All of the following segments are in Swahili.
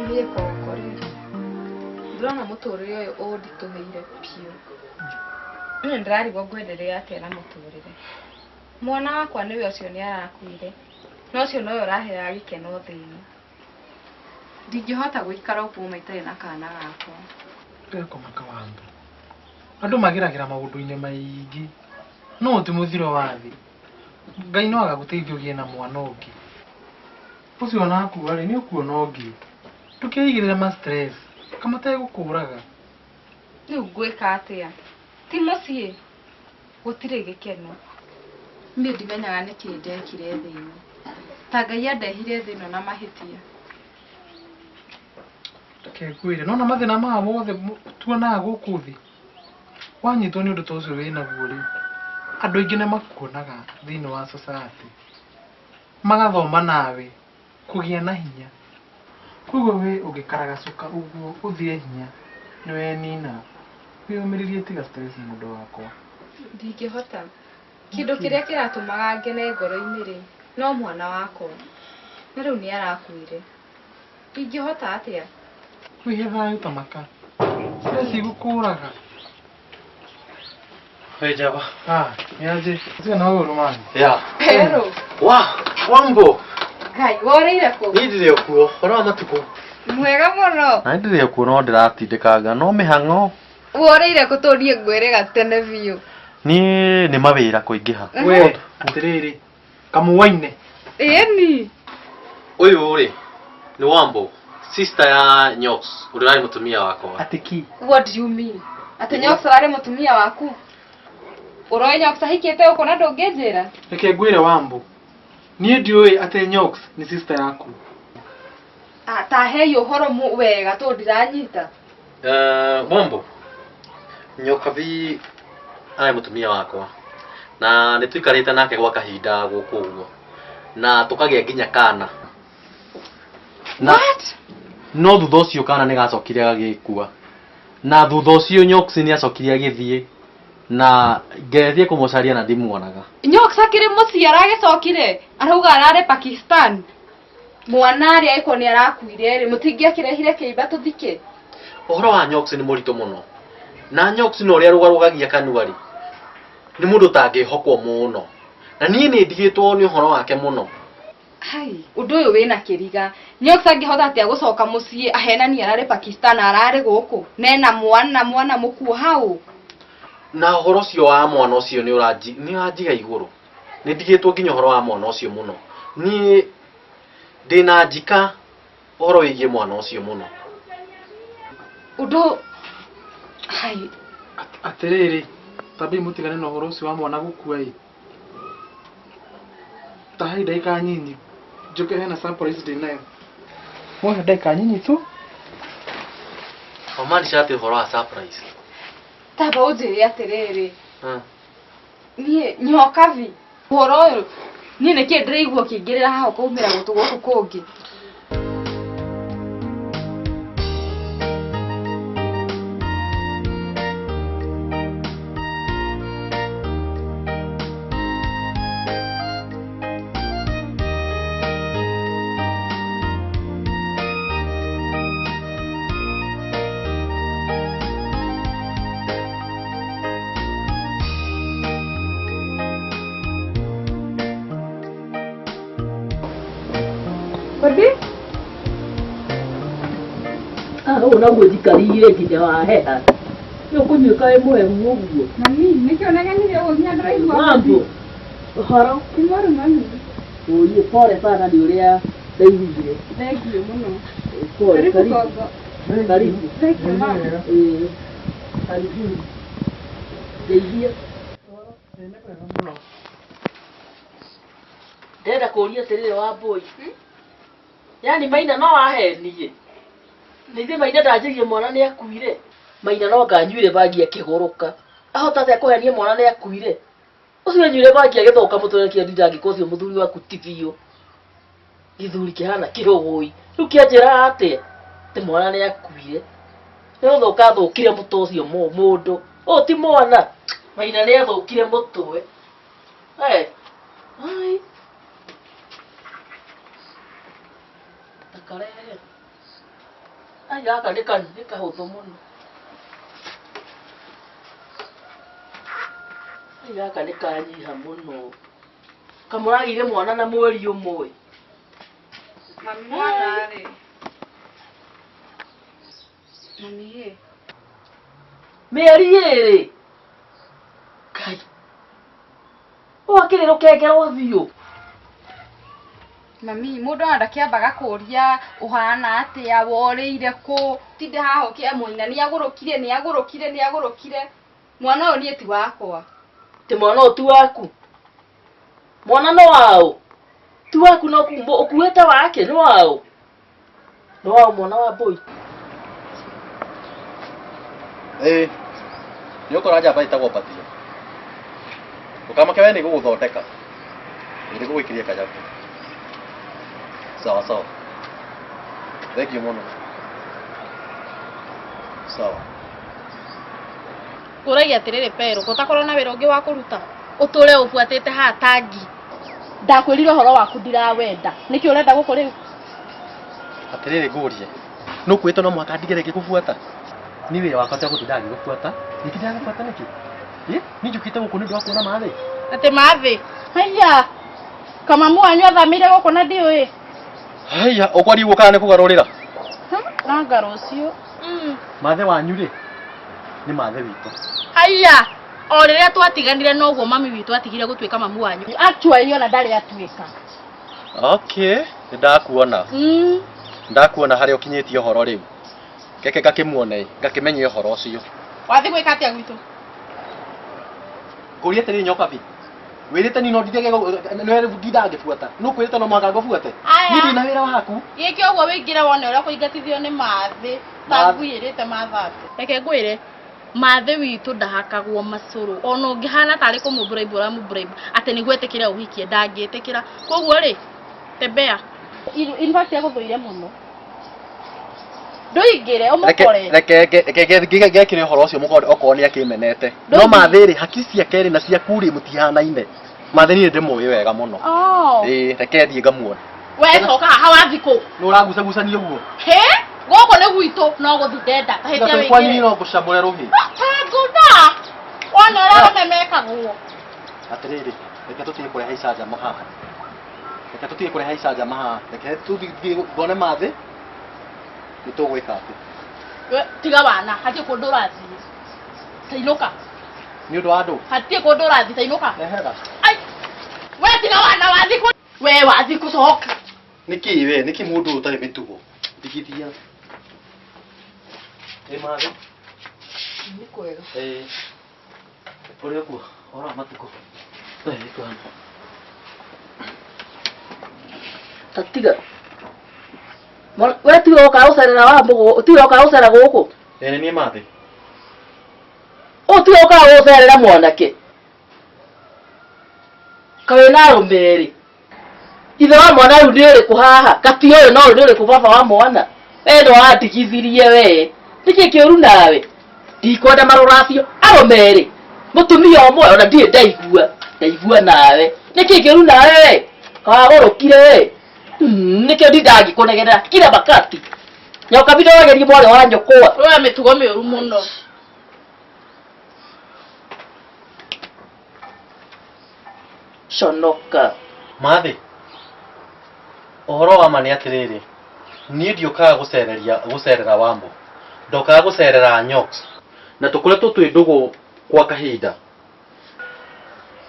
niä kokore ndärona må tå rä re å yå å nditå hä ire piå nä ndärarigwo ngwenderea atä na må tå rä re mwana wakwa nä we å cio nä arakuire no cio nowe å raheaga gä keno thä ino ndingä hota gå ikara å guo maitarä na kana gakwa ndekomaka wambu andå magä ragä ra maå ndå-inä maingä no ti må thiro wathi Ngai no agagå teithia å gä na mwana å ngä å cio onakua rä nä å kuona å ngä ndå kä igä rä re kamategå kå raga rä u ngwä ka atä a ti må ciä gå tirä gä keno niä ndimenyaga nä kä ndekire thä ino ta Ngai andehire thä ino na mahä tia reke ngwä re nona mathä na maya mothe tuonaga gå kå thä wanyitwo nä å ndå ta å cio wä naguo rä andå aingä nä makuonaga thä inä wa society magathoma nawe kå gä a na hinya koguo wä å gä karagacuka å guo å thie hinya nä wenina wä å mä rä rie tiga må ndå wakwa ndingä hota kä ndå kä rä a kä ratå maga ngene ngoro-inä rä no mwana wakwa na rä u nä arakuire ndingä hota atä a wä he thayå ta maka cigå kå raga Java. Niaje? Sio na wewe Romani. Ya. Pero. Wambo. Ngai, woreire ku? Nindire kuo, ora matuko. Mwega muno. Na ndire kuo no ndiratindikanga no mihango. Woreire ku turie ngwire gatene biu. Ni mawira kuingiha. We, atiriri. Kamuwaine. Eni. Uyu ri. Ni Wambo. Sister ya Nyox. Urari mutumia wako. Atiki. What do you mean? Ate Nyox arari mutumia waku? Uroe Nyox ahikite uko na ndungĩnjĩra? Reke ngwire Wambo. Niĩ ndiũĩ atĩ Nyox ni sister yaku. Ta he ũhoro wega to ndiranyita. Wambo. Nyokavi arĩ mutumia wakwa. Na nĩ tuikarĩte nake gwa kahinda gũkũ ũguo. Na tukagĩa nginya kana. What? No thutha ũcio kana nĩ gacokire gagĩkua. Na thutha ũcio Nyox nĩ acokire agĩthiĩ. Na ngethie kumucaria na ndimuonaga. Nyox akiri muciĩ aragĩcokire arauga arare Pakistan. Mwana arĩa iko nĩ arakuire rĩ mutingĩakirehire kĩimba tuthike. Ũhoro wa Nyox nĩ mũritũ mũno. Na Nyox no ũrĩa rũgagia kanua rĩ. Nĩ mũndũ tangĩhokwo mũno. Na niĩ nĩ ndigĩtwo nĩ ũhoro wake mũno. Hai, ũndũ ũyũ wĩna kĩriga. Nyox angĩhota atĩa gũcoka muciĩ ahenani arare Pakistan arare gũkũ. Nena mwana mũkuo hau. Na ũhoro ũcio wa mwana ũcio nĩ ũranjiga igũrũ. Nĩ ndigĩtwo nginya ũhoro wa mwana ũcio mũno. Niĩ ndĩna njika ũhoro wĩgiĩ mwana ũcio mũno. Ũndũ hai Atiriri, tabi mutigane na ũhoro ũcio wa mwana gũkua ĩ. Ta hai ndagĩka nyinyi. Njoke hena surprise ndĩ nayo. Mohe ndagĩka nyinyi tu. Wamaanisha atĩ ũhoro wa surprise. taba ũnjĩre atĩrĩrĩ. Niĩ nyokavi. Ũhoro ũyũ niĩ nĩkĩ ndĩraigua kĩingĩrĩra haha ũkaumĩra gũtũ gũkũ kũngĩ. Una gũthikarire nginya waheha nĩ ũkũnyuĩka wĩ mũhehu ũguo. Mami, nĩkĩo negenire gũthiĩ ndĩraigua. Wambo, ũhoro? Ti moru mami. Ũyĩ pole sana nĩ ũrĩa ndaiguire. Thengiũ mũno. Pole, Karibu. Karibu. Thengiũ mama. Karibu. Ndeithia. Ndenda kũria atĩrĩrĩ Wambũi. Yani Maina no ahenie. Nĩithe Maina ndanjĩrie mwana nĩ akuire. Maina no nganyuire bagi akĩgũrũka. Ahota atĩa kũhenia mwana nĩ akuire. Ũcio anyuire bagi agĩthoka mũtwe kĩa ndinda angĩkorwo ũcio mũthuri waku ti biũ. Gĩthuri kĩhana kĩrũgũi. Rĩu kĩanjĩra atĩa atĩ mwana nĩ akuire. Nĩ ũthũka athũkire mũtwe ũcio mũndũ. Ũyũ ti mwana. Maina nĩ athũkire mũtwe. Ai. Takarehe. ai gaka nĩ kahũthũ mũno. Ai gaka nĩ kanyiha mũno. Kamũragire mwana na mweri ũmwe. Mami mwana rĩ. Mami ĩ. Mĩeri ĩrĩ. Kai. Wakĩrĩ rũkengerwo biũ. Mami, mũndũ anda kĩambaga kũria ũhana atĩa, worĩire kũ, tinde haha ũkĩamũina nĩagũrũkire. Mwana ũyũ niĩ ti wakwa. Ti mwana ũyũ ti waku. Mwana no wao. Ti waku no ũkuĩte wake no wao. No wao mwana wa boy. Nĩ ũkora njamba ĩtagwo Patia. Ũkamake we nĩ gũgũthondeka. Nĩ gũgwĩkĩria kanyabu. Sawa. Thank you mũno. Sawa. Kũragia atĩrĩrĩ Pero, gũtakorwo na wĩra ũngĩ wa kũruta. Ũtũre ũbuatĩte haha tangi. Ndakwĩrire ũhoro waku ndirawenda. Nĩkĩ ũrenda gũkũ rĩu? Atĩrĩrĩ ngũrie. Nũ kwĩtwo no mwaka ndigere ngĩgũbuata. Ni wĩra wakwa ta gũtinda ngĩgũbuata. Nĩkĩ ndagũbuata nĩkĩ? Ni njũkĩte gũkũ nĩ ũndũ wa kuona mathĩ. Atĩ mathĩ. Haiya. Kamamu wanyu athamire gũkũ na ndiũĩ. Haiya, ũkwari gũka nĩ kũgarũrĩra. Na ngaro ũcio. Mathĩ wanyu rĩ? Nĩ mathĩ witũ. Haiya. O rĩrĩa twatiganire noguo mami witũ atigire gũtuĩka mamu wanyu. Atuario na ndarĩ atuĩka. Okay, ndakuona. Ndakuona harĩa ũkinyĩtie ũhoro rĩu. Keke ngakĩmuone, ngakĩmenya ũhoro ũcio. Wathi gwĩka atĩa gwitũ? Kũria atĩrĩ nyoka bi. Wĩrĩte ni no ndithege nĩ nditha ngĩbuata. Nũ kwĩrĩte no mwaka ngũbuate. Niĩ ndĩ na wĩra waku. Gĩkĩ ũguo wĩingĩre wone ũrĩa kũingatithio nĩ mathĩ. Ta ngwĩrĩte mathate. Reke ngwĩre. Mathĩ witũ ndahakagwo macũrũ. Ona ũngĩhana tarĩ kũmũbraibu atĩ nĩguo etĩkĩre ũhikie ndangĩtĩkĩra. Koguo rĩ, tembea. In fact yagũthũire mũno. Ndũingĩre ũmũkore. Reke ngekĩre ũhoro ũcio mũkore okorwo nĩ akĩmenete. No mathĩ rĩ hakiri ciake rĩ na ciaku rĩ mũtihanaine. Mathĩ nĩ ndĩmũĩ wega mũno. Reke thiĩ ngamuona. We coka haha wathikũ. Nĩ ũragucagucania ũguo. He? Gũkũ nĩ gwitũ no gũthi ndenda. Tahĩtia wĩingĩre. Kwanyu no ngũcamũre rũhĩ. Ngũna. Wona ũrĩa ũmemekagwo. Atĩrĩrĩ, reke tũtige kũreha icanjama haha. Reke tũtige kũreha icanjama haha. Reke tũthiĩ ngone mathĩ. Nĩ tũgwĩka atĩ. Tiga wana, hatirĩ kũndũ ũrathiĩ. Tainũka. Nĩ ũndũ wa andũ. Hatirĩ kũndũ ũrathiĩ, tainũka. Ehera. Ai! We tiga wana wathi kũ. We wathi kũcoka. Nĩkĩ we, nĩkĩ mũndũ ũtarĩ mĩtugo? Ndigithia. Mathĩ. Nĩ kwega. Ũrĩ ũguo, ora matukũ. Twana. Tatiga. We tiga ũka ũcerera wa mbũgũ, tiga ũka ũcera gũkũ. Nĩ niĩ mathĩ. Tiga ũka ũcerera mwanake. Kawe na rũmeri. Ithe wa mwana rĩu nĩ ũrĩkũ haha? Gatioĩ no nĩ ũrĩkũ baba wa mwana? We ndo wandigithirie we. Nĩkĩ kĩũru nawe? Ndikwenda marũracio. Arũmeri. Mũtumia ũmwe ona ndirĩ ndaigua nawe. Nĩkĩ kĩũru nawe we? Kagũrũkire we. Nĩkĩo ndingĩkũnegenera kila wakati. Nyoka bido wagerie mwana wa nyokwa. We mĩtugo mĩũru mũno. Conoka. Mathĩ. Ũhoro wa ma nĩ atĩrĩrĩ. Niĩ ndiũkaga gũcerera Wambũ. Ndokaga gũcerera Nyoka. Na tũkoretwo twĩ ndũgũ kwa kahinda.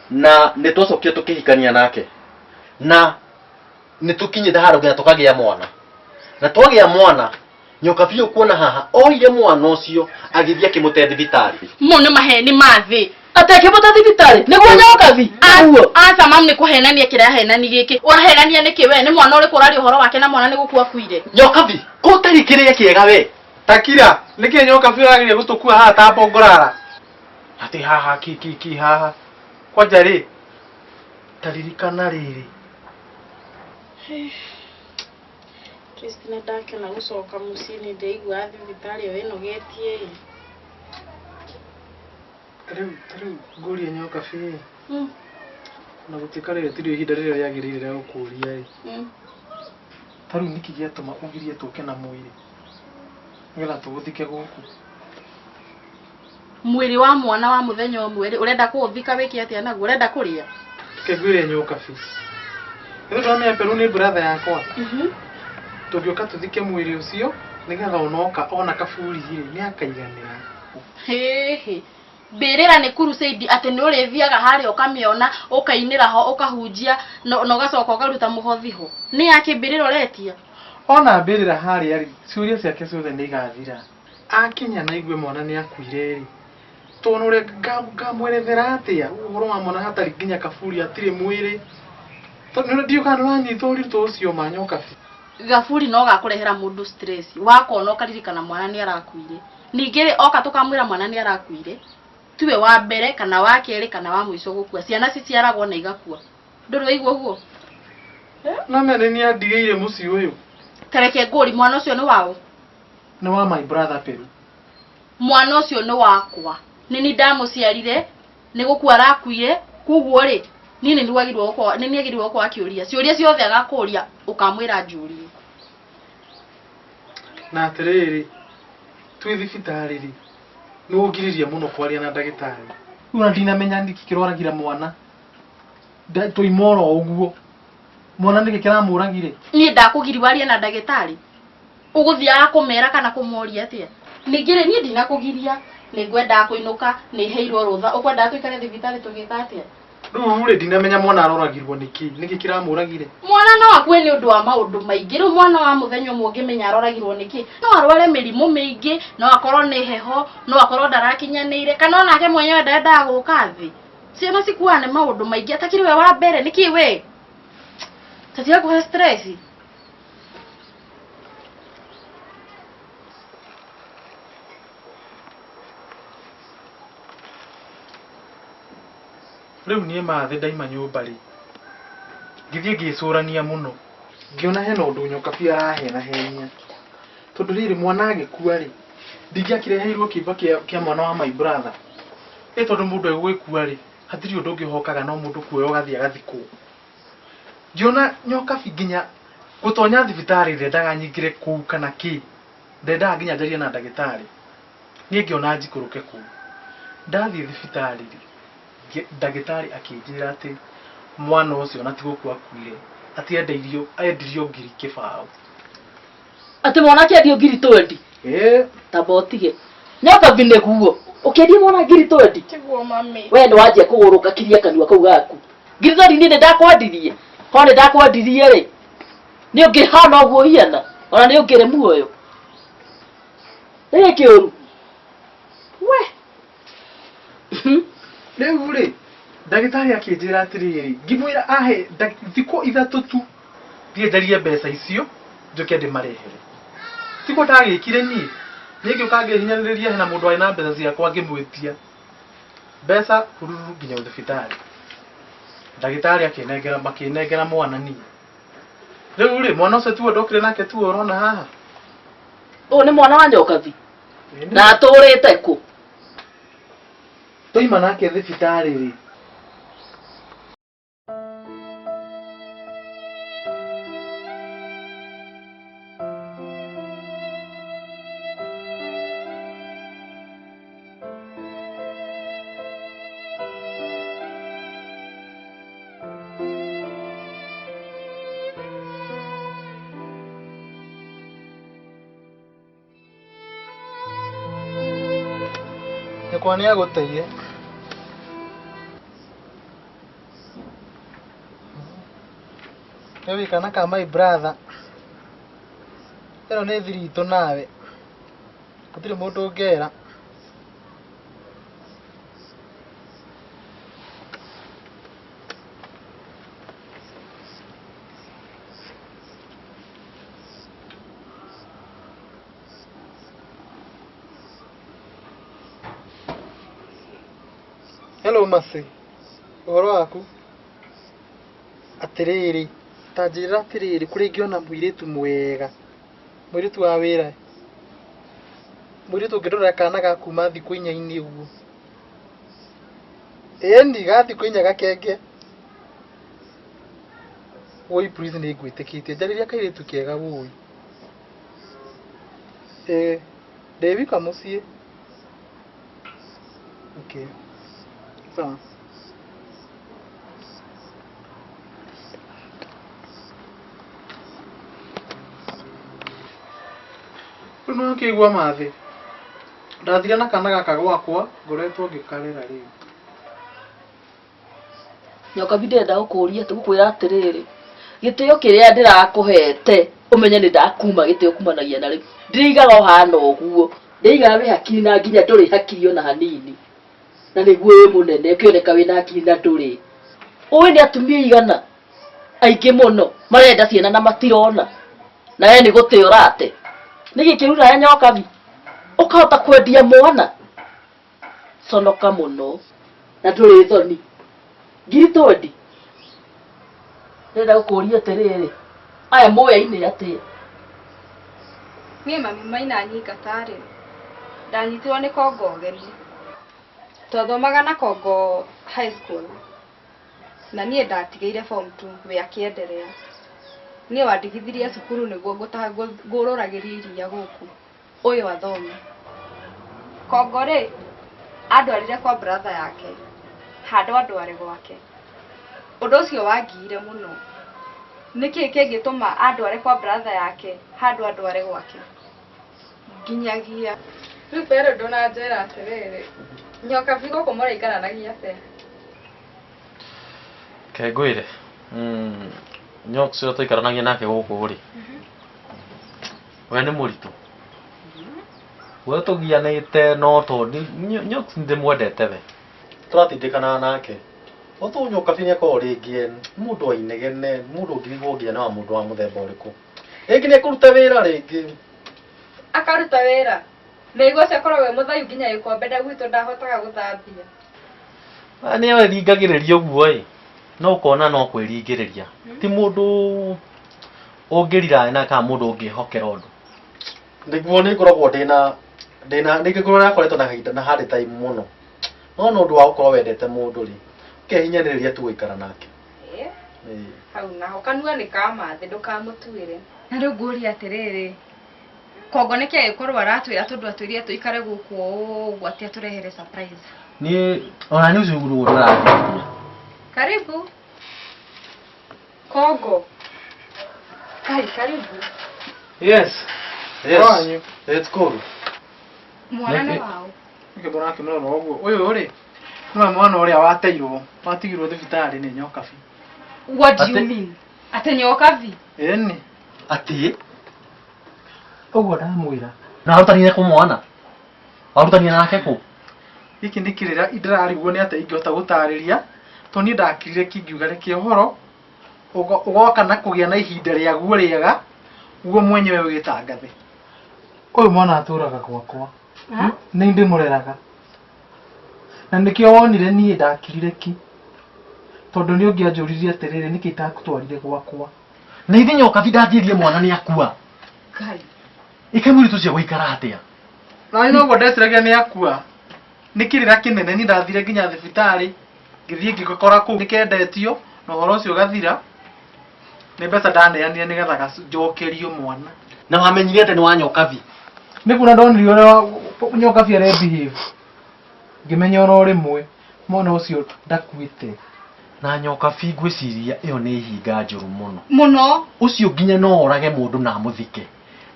Na nĩ twacokire tũkĩhikania nake. Na nĩ tũkinyĩte handũ nginya tũkagĩa mwana. Na twagĩa mwana, Nyoka biũ kuona haha oire mwana ũcio agĩthiĩ akĩmũte thibitarĩ. Mo nĩ maheni mathĩ. Atakĩmũte thibitarĩ? Nĩguo Nyoka bi? Aca mam nĩ kũhenania kĩrĩa henani gĩkĩ. Ũrahenania nĩkĩ we? Nĩ mwana ũrĩkũ ũraria ũhoro wake na mwana nĩ gũkua akuire? Nyoka bi, ũtarĩ kĩrĩa kĩega we. Takira, nĩkĩ Nyoka biũ agĩrĩire gũtũkua haha ta mbongorara? Atĩ haha ki haha. Kwanja rĩ. Taririkana rĩrĩ. Kristina ndakena gũcoka mũciĩ nĩ ndaigua thibitarĩ ĩyo ĩnogetie. Tarĩu ngũrie Nyoka biũ. Na gũtuĩka rĩrĩ tĩrĩ ihinda rĩrĩa rĩagĩrĩire rĩa gũkũria. Tarĩu nĩkĩ gĩatũma ũgirie tũke na mwĩrĩ? ngetha tuguthike guku mwiri wa mwana wa muthenya umwe urenda kuuthika wiki atia naguo urenda kuria kegwire nyoka fi ndio tuamenya Peru ni brother yakwa tugioka tuthike mwiri ucio nigetha onoka ona kaburi ni akaiganira hehe mbirira ni crusade ati ni urithiaga hari ukamiona ukainira ho ukahunjia no ugacoka ukaruta muhothi ho ni yake mbirira uretia ona mbirira hari ari ciuria ciake ciothe ni igathira akinya na igwe mwana ni akuire ri tonore ngamwerethera atia uhoro wa mwana hatari nginya kaburi atire mwiri tonore ndio kana wanyitwo uritu ucio manyoka fi gaburi no gakurehera mundu stress wakona ukaririkana mwana ni arakuire ningire oka tukamwira mwana ni arakuire tuwe wa mbere kana wa keri kana wa mwico gukua ciana ciciaragwo na igakua nduru igwo guo na mene ni andigeire muci uyu tareke nguri mwana ucio ni wao ni wa my brother Peru mwana ucio ni wakwa nini ndamuciarire ni gukua arakuire kuguo ri nini ndiwagirwo kwa nini agirwo kwa akiuria ciuria ciothe agakuria ukamwira njurie na atiriri twi thibitari ri ni ugiriria muno kwaria na ndagitari una ndinamenya ndiki kiroragira mwana toimoro uguo mwana ndiki kiramuragire ni ndakugiri waria na ndagitari uguthia kumera kana kumoria atia ningire ni ndinakugiria ni ngwenda kuinuka ni heirwo rutha ukwenda tuikare thibitari tugita atia rure ndinamenya mwana aroragirwo niki kiramuragire mwana no akwe ni undu wa maundu maingi ru mwana wa muthenya umwe ngimenya aroragirwo niki no arware mirimu mingi no akorwo ni heho no akorwo ndarakinyanire kana onake mwenyewe ndenda guka thi ciana cikuane maundu maingi atakiri we wa mbere niki we tatia ku stress riu nie mathe ndaima nyumba ri ngithie ngicurania muno ngiona hena undu nyoka pia arahena henia tondu riri mwana agikua ri ndingiakireheirwo kimba kia mwana wa my brother tondu mundu egwikua ri hatiri undu ungihokaga no mundu kuoya ugathia gathiko ngiona nyoka nginya gutonya thibitari ndendaga nyingire kuu kana ki ndendaga nginya njarie na ndagitari nie ngiona njikuruke kuu ndathie thibitari ri ndagitari akinjira ati mwana ucio na tiguku akuire ati endirio ngiri kibao ati mwana kiendio ngiri 20 tabotige nyoka bine guo ukendia mwana ngiri 20 tiguo mami we ndo waje kuguruka kiria kanua kau gaku ngiri 20 ni ndakwandirie ho ni ndakwandirie ri ni ungihana uguo hiana ona ni ungire muoyo kiuru we riu ri ndagitari akinjira atiriri ngimwira ahe thiko ithatu tu thie njarie mbeca icio njoke ndimarehere thiko ndagikire ni ngiuka ngihinyaniria hena mundu aina mbeca ciakwa ngimwitia mbeca hururu nginya thibitari ndagitari makinengera mwana ni riu ri mwana ucio tu ndokire nake tu urona haha ni mwana wa nyoka thi na aturite ku toima nake thibitari ri kwani agoteire ewe kana ka my brother ero ne thirito nawe gutire mundu ungera hello masi uhoro waku atiriri tanjira atiriri kuri ngiona mwiritu mwega mwiritu wa wira mwiritu ngirora kana ga kuma thiku 4 uguo endi ga thiku 4 gakenge woi please ni ngwitikitie njariria kairitu kega woi Ndĩbika mũciĩ. Okay. Sawa. Rĩu no kĩigua mathĩ. Ndathire na kana gaka gwakwa, ngoretwo ngĩkarĩra rĩu. Nyoka ndenda gũkũria tũgũkwĩra atĩrĩrĩ. Gĩtĩo kĩrĩa ndĩrakũhete ũmenye nĩ ndakuma gĩtĩo kumanagia na rĩu. Ndĩigaga hana ũguo. Ndĩigaga wĩ hakiri na nginya ndũrĩ hakiri ona hanini. Na nĩguo wĩ mũnene ũkĩoneka wĩ na hakiri na ndũrĩ. Ũĩ nĩ atumia igana aingĩ mũno marenda ciana na matirona. Na we nĩ gũtĩo rate. Nĩ gĩkĩrura ya nyoka bi. Ũkahota kwendia mwana. Conoka mũno. Na ndũrĩ thoni. Ngiri tondi. Ndenda gũkũria atĩrĩrĩ. Aya mũyainĩ atĩa. Niĩ mami Maina nyinga tarĩ. Ndanyitirwo nĩ Kongo ũgeni. Twathomaga na Kongo high school. Na niĩ ndatigĩire form 2 wĩ akĩenderea. Niĩ wandigithirie cukuru nĩguo ngũrũragĩria iria gũkũ. Ũyũ athome. Kongo rĩ andwarire kwa brother yake. Handũ andware gwake. Ũndũ ũcio wangiire mũno. Nĩkĩ kĩngĩtũma andware kwa brother yake handũ andware gwake? Nginyagia rĩu pero ndonanjĩra atĩrĩrĩ. Nyoka bigo kũmũraikaranagia atĩa? Kengwĩre. Nyoka ũcio tũikaranagia nake gũkũ rĩ. We nĩ mũritũ. We tũgianĩte no tondũ nyoka ndĩmwendete we. Tũratindĩkana nake. Otho nyoka binya ko rĩngĩ mũndũ ainegene, mũndũ ũngĩgwo nginya wa mũndũ wa mũthemba ũrĩkũ. Rĩngĩ nĩ kũruta wĩra rĩngĩ. Akaruta wĩra. Naigua ciakorwo we mũthayu nginya gĩkombe gwitũ ndahotaga gũthambia. Nĩ we ringagĩrĩria ũguo ĩ. No ũkona no kwĩringĩrĩria. Ti mũndũ ũngĩrira na kana mũndũ ũngĩhokera ũndũ. Nĩguo nĩ ngoragwo nĩngĩkorwo nakoretwo na kahinda na hard time mũno. No no ũndũ wa gũkorwo wendete mũndũ rĩ. Kehinyanĩrĩria tu gũikara nake. Hau naho kanua nĩ kamathĩ ndũkamũtuĩre. Na rĩu ngũria atĩrĩrĩ. Kongo nĩkĩ agĩkorwo aratwĩra tondũ atwĩrire tũikare gũkũ ũguo atĩ atũrehere surprise. Niĩ ona nĩ ũcuguru ũrathia. Karibu. Kongo. Karibu. Yes. Yes. Let's go. Mwana nĩ wao. Ngĩbora akĩmũrora ũguo. Ũyũ rĩ. Nĩ mwana ũrĩa wateirwo. Watigirwo thibitarĩ nĩ nyoka bi. What do you mean? Atĩ nyoka bi? Ĩni. Atĩ ũguo ndamwĩra. Na warutanire kũmwana. Warutanire nake kũ? Gĩkĩ nĩ kĩrĩra ndirarigwo nĩ atĩ ingĩhota gũtarĩria. To niĩ ndakirire kingiuga reke ũhoro. Ũgoka na kũgĩa na ihinda rĩaguo rĩega. Uguo mwenyewe wĩtangathe. Ũyũ mwana atũraga gwakwa. Nĩ ndĩmũreraga. Na nĩkĩo wonire niĩ ndakirire ki. Tondũ nĩ ũngĩanjũririe atĩrĩrĩ nĩkĩ itakũtwarire gwakwa. Na ithe nyoka ndathirie mwana nĩ akua. Ngai. Ike mũritũ cia gũikara atĩa. Na no ũguo ndeciragia nĩ akua. Nĩ kĩrĩra kĩnene nĩ ndathire nginya thibitarĩ. Ngĩthiĩ ngĩkora kũu nĩkendetio na ũhoro ũcio gathira. Nĩ mbeca ndaneanire nĩgetha njokerio mwana. Na wamenyire atĩ nĩ wa nyoka bi. Nĩ kuna ndonire ũrĩa nyoka bi behave. Ngĩmenya oro rĩmwe mwana ũcio ndakuĩte. Na nyoka bi ngwĩciria ĩyo nĩ ihinga njũru mũno. Mũno. Ũcio nginya no orage mũndũ na mũthike.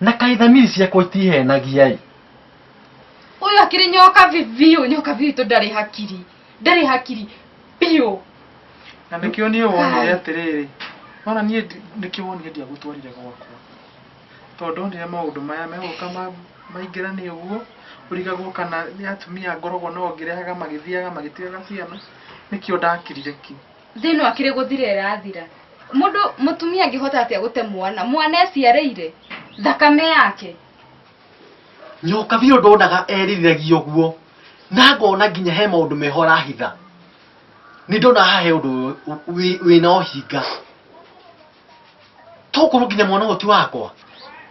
Na kaithamiri ciakwa itihenagia ĩ. Ũyũ akĩrĩ nyoka bibiũ, nyoka bitũ ndarĩ hakiri. Ndarĩ hakiri biũ. Na nĩkĩo niĩ wonire atĩrĩrĩ. Ona niĩ nĩkĩo wonire ndiagũtwarire gwakwa. Tondũ ndonire maũndũ maya megũka maingĩrane ũguo. Ũrigagwo kana nĩ atumia ngoragwo no ngĩrehaga magĩthiaga magĩtigaga ciana. Nĩkĩo ndakirire ki. Thĩinĩ akĩrĩ gũthira ĩrathira. Mũndũ mũtumia angĩhota atĩa gũte mwana? Mwana eciarĩire thakame yake. Nyoka bi ndonaga eririragia ũguo. Na ngona nginya he maũndũ meho arahitha. Nĩ ndona hahe ũndũ wĩna ũhinga. Tokorwo nginya mwana ũyũ ti wakwa.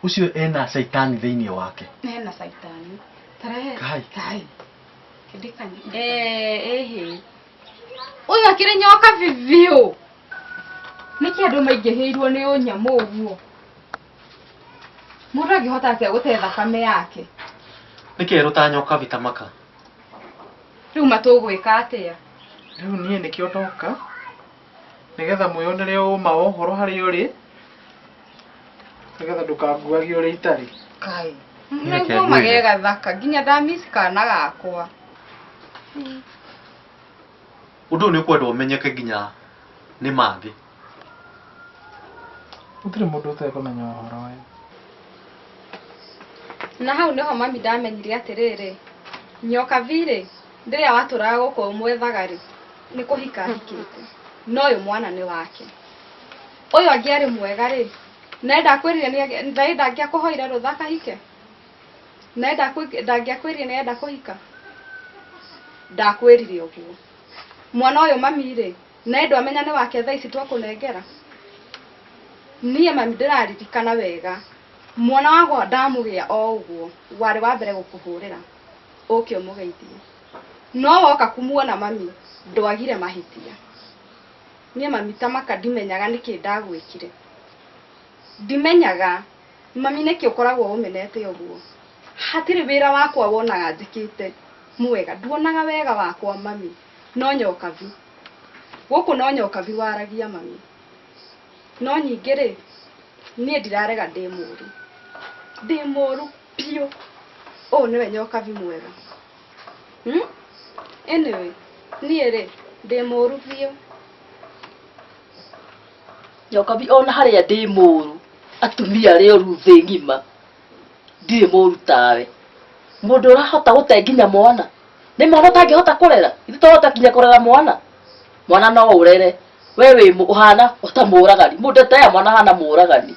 Ũcio ena caitani thĩinĩ wake. Ena caitani. Tarehe. Kai. Kĩndikani. Ehe. Ũyũ akĩrĩ nyoka bibiũ. Nĩkĩ andũ maingĩhĩirwo nĩ ũnyamũ ũguo? Mũndũ angĩhota atĩa gũte thakame yake? Niki rutanyoka vitamaka. Riu matugwika atia? Riu nie nikio ndoka nigetha mwiyonere uma ohoro hari uri nigetha ndukanguagi uri itari. Kai. Niguo magega thaka nginya thamisi kana gakwa. Undu ni kwenda umenyeke nginya ni mathi. Gutire mundu utekumenya ohoro uyu. Na hau niho mami ndamenyire atiriri. Nyoka vire ndiria waturaga guko mwethaga ri ni kuhika hikite. No uyu mwana ni wake. Uyu angiari mwega ri. Nenda kwirire ni ndaenda ngiakuhoire ruthaka hike. Nenda ndangiakwirire ni enda kuhika. Ndakwirire uguo. Mwana uyu mami ri nenda amenya ni wake thaa ici twakunengera. Niĩ mami ndĩraririkana wega. Mwana wagwa ndamugia o uguo wari wa mbere gukuhurira uke umugeithie. No woka kumuona mami ndwagire mahitia. Niĩ mami tamaka ndimenyaga niki ndagwikire. Ndimenyaga mami niki ukoragwo umenete uguo. Hatiri wira wakwa wonaga njikite mwega nduonaga wega wakwa mami. No nyoka vi. Guku no nyoka vi waragia mami. No nyingire niĩ ndirarega ndĩ mũru. Ndĩ mũru piũ. O niwe nyoka vi mwega. Anyway, niĩ rĩ ndĩ mũru piũ. Nyoka vi ona haria ndĩ mũru atumia rĩo ruthĩ ngima. Ndirĩ mũru tawe. Mũndũ ũrahota gũte nginya mwana. Nĩ mwana ũtangĩhota kũrera. Ithuĩ twahota nginya kũrera mwana. Mwana no ũrere. We wĩ uhana utamuragani. Mũndũ ta mwana hana mũragani.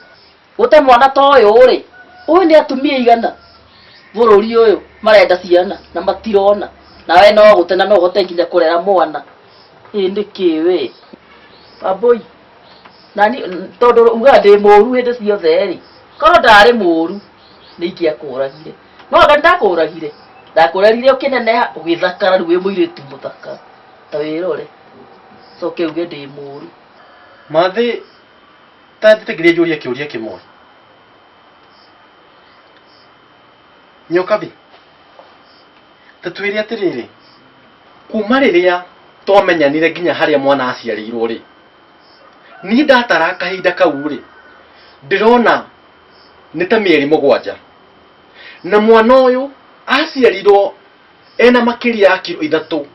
Gũte mwana ta ũyũ rĩ. Ũyũ nĩ atumia igana. Bũrũri ũyũ marenda ciana na matirona. Nawe no gũte na no ũhote nginya kũrera mwana. Nĩkĩ we? Baboi. Nani tondũ uga ndĩ mũru hĩndĩ ciothe rĩ. Korwo ndarĩ mũru nĩ ingĩakũragire. No anga ndakũragire. Ndakũragire ũkĩneneha ũgĩthakara rĩu wĩ mũirĩtu mũthaka. Ta wĩrore. Soke uge ndĩ mũru. Mathi ta ndĩtegeria njũria kĩũria kĩmwe. Nyoka vi. Tatwĩre atirĩrĩ. Kuma rĩrĩa twamenyanire nginya harĩa mwana aciarĩirwo rĩ. Ni ndatara kahinda kau rĩ. Ndĩrona nĩ ta mĩeri 7. Na mwana ũyũ aciarirwo ena makĩria ya kilo 3.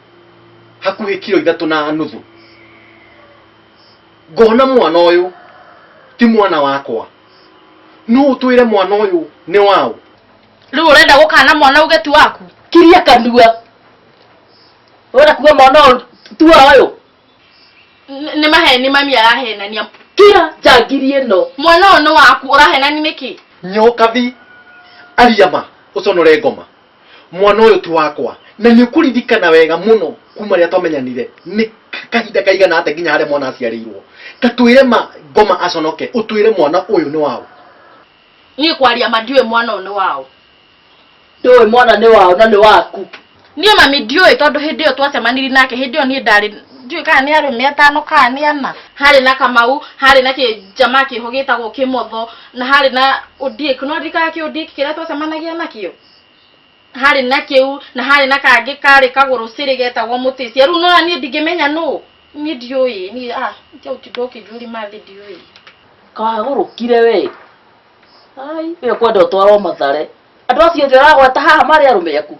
Hakuhĩ kilo 3.5. Ngona mwana ũyũ ti mwana wakwa. No ũtwĩre mwana ũyũ nĩ wao. Rĩu ũrenda gũkana mwana uge ti waku? Kiria kanua. Ũrenda kuga mwana ũyũ ti wayo. Nĩ maheni mami arahenania. Kira njangiri ĩno. Mwana ũyũ nĩ waku ũrahenani nĩkĩ? Nyoka vi ariama uconore ngoma. Mwana ũyũ ti wakwa. Na nĩ ũkũririkana wega mũno kuma rĩrĩa twamenyanire nĩ kahinda kaigana atĩa nginya harĩa mwana aciarĩirwo. Tatwĩre ngoma aconoke ũtwĩre mwana ũyũ nĩ wao. Niĩ kwaria mandiũĩ mwana ũyũ nĩ wao. Ndũĩ mwana nĩ wao na nĩ waku. Niĩ mami ndiũĩ tondũ hĩndĩ ĩyo twacemanirie nake hĩndĩ ĩyo niĩ ndarĩ ndiũĩ kana nĩ arũme 5 kana nĩ 4. Harĩ na Kamau, harĩ na kĩjama kĩho gĩtagwo Kĩmotho, na harĩ na Ondiek. No ndikaga kĩ Ondiek kĩrĩa twacemanagia nakĩo. Harĩ na kĩu na harĩ na kangĩ karĩ kagũrũ cĩrĩ getagwo Mũtĩcia. Rĩu no niĩ ndingĩmenya nũ. Niĩ ndiũĩ. Niĩ njau ti ndokĩjuri mathi ndiũĩ. Kahagũrũkire we. Ai, we kwenda ũtwarwo Mathare. Andũ acio othe ũragweta haha marĩ arũme aku.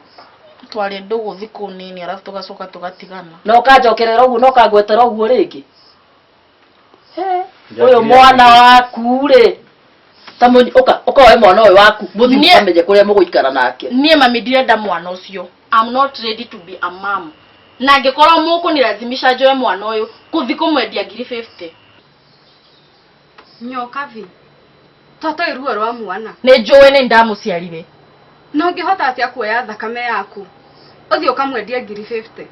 Twarĩ ndũgũ thikũ nini arabu tũgacoka tũgatigana. No kanjokerera ũguo no kangwetera ũguo rĩngĩ. Ũyũ mwana waku rĩ. Ta ũka we mwana ũyũ waku mũthiĩ mũkamenye kũrĩa mũgũikara nake. Niĩ mami ndirenda mwana ũcio. I'm not ready to be a mom. Na ngĩkorwo mũkũnilazimisha njoe mwana ũyũ kũthi kũmwendia 50. Nyoka vi. Toto iruo rwa mwana. Nĩ njũĩ nĩ ndamũciarire. No ngĩhota atĩa kuoya thakame yaku? Ũthiĩ ũkamwendia 50.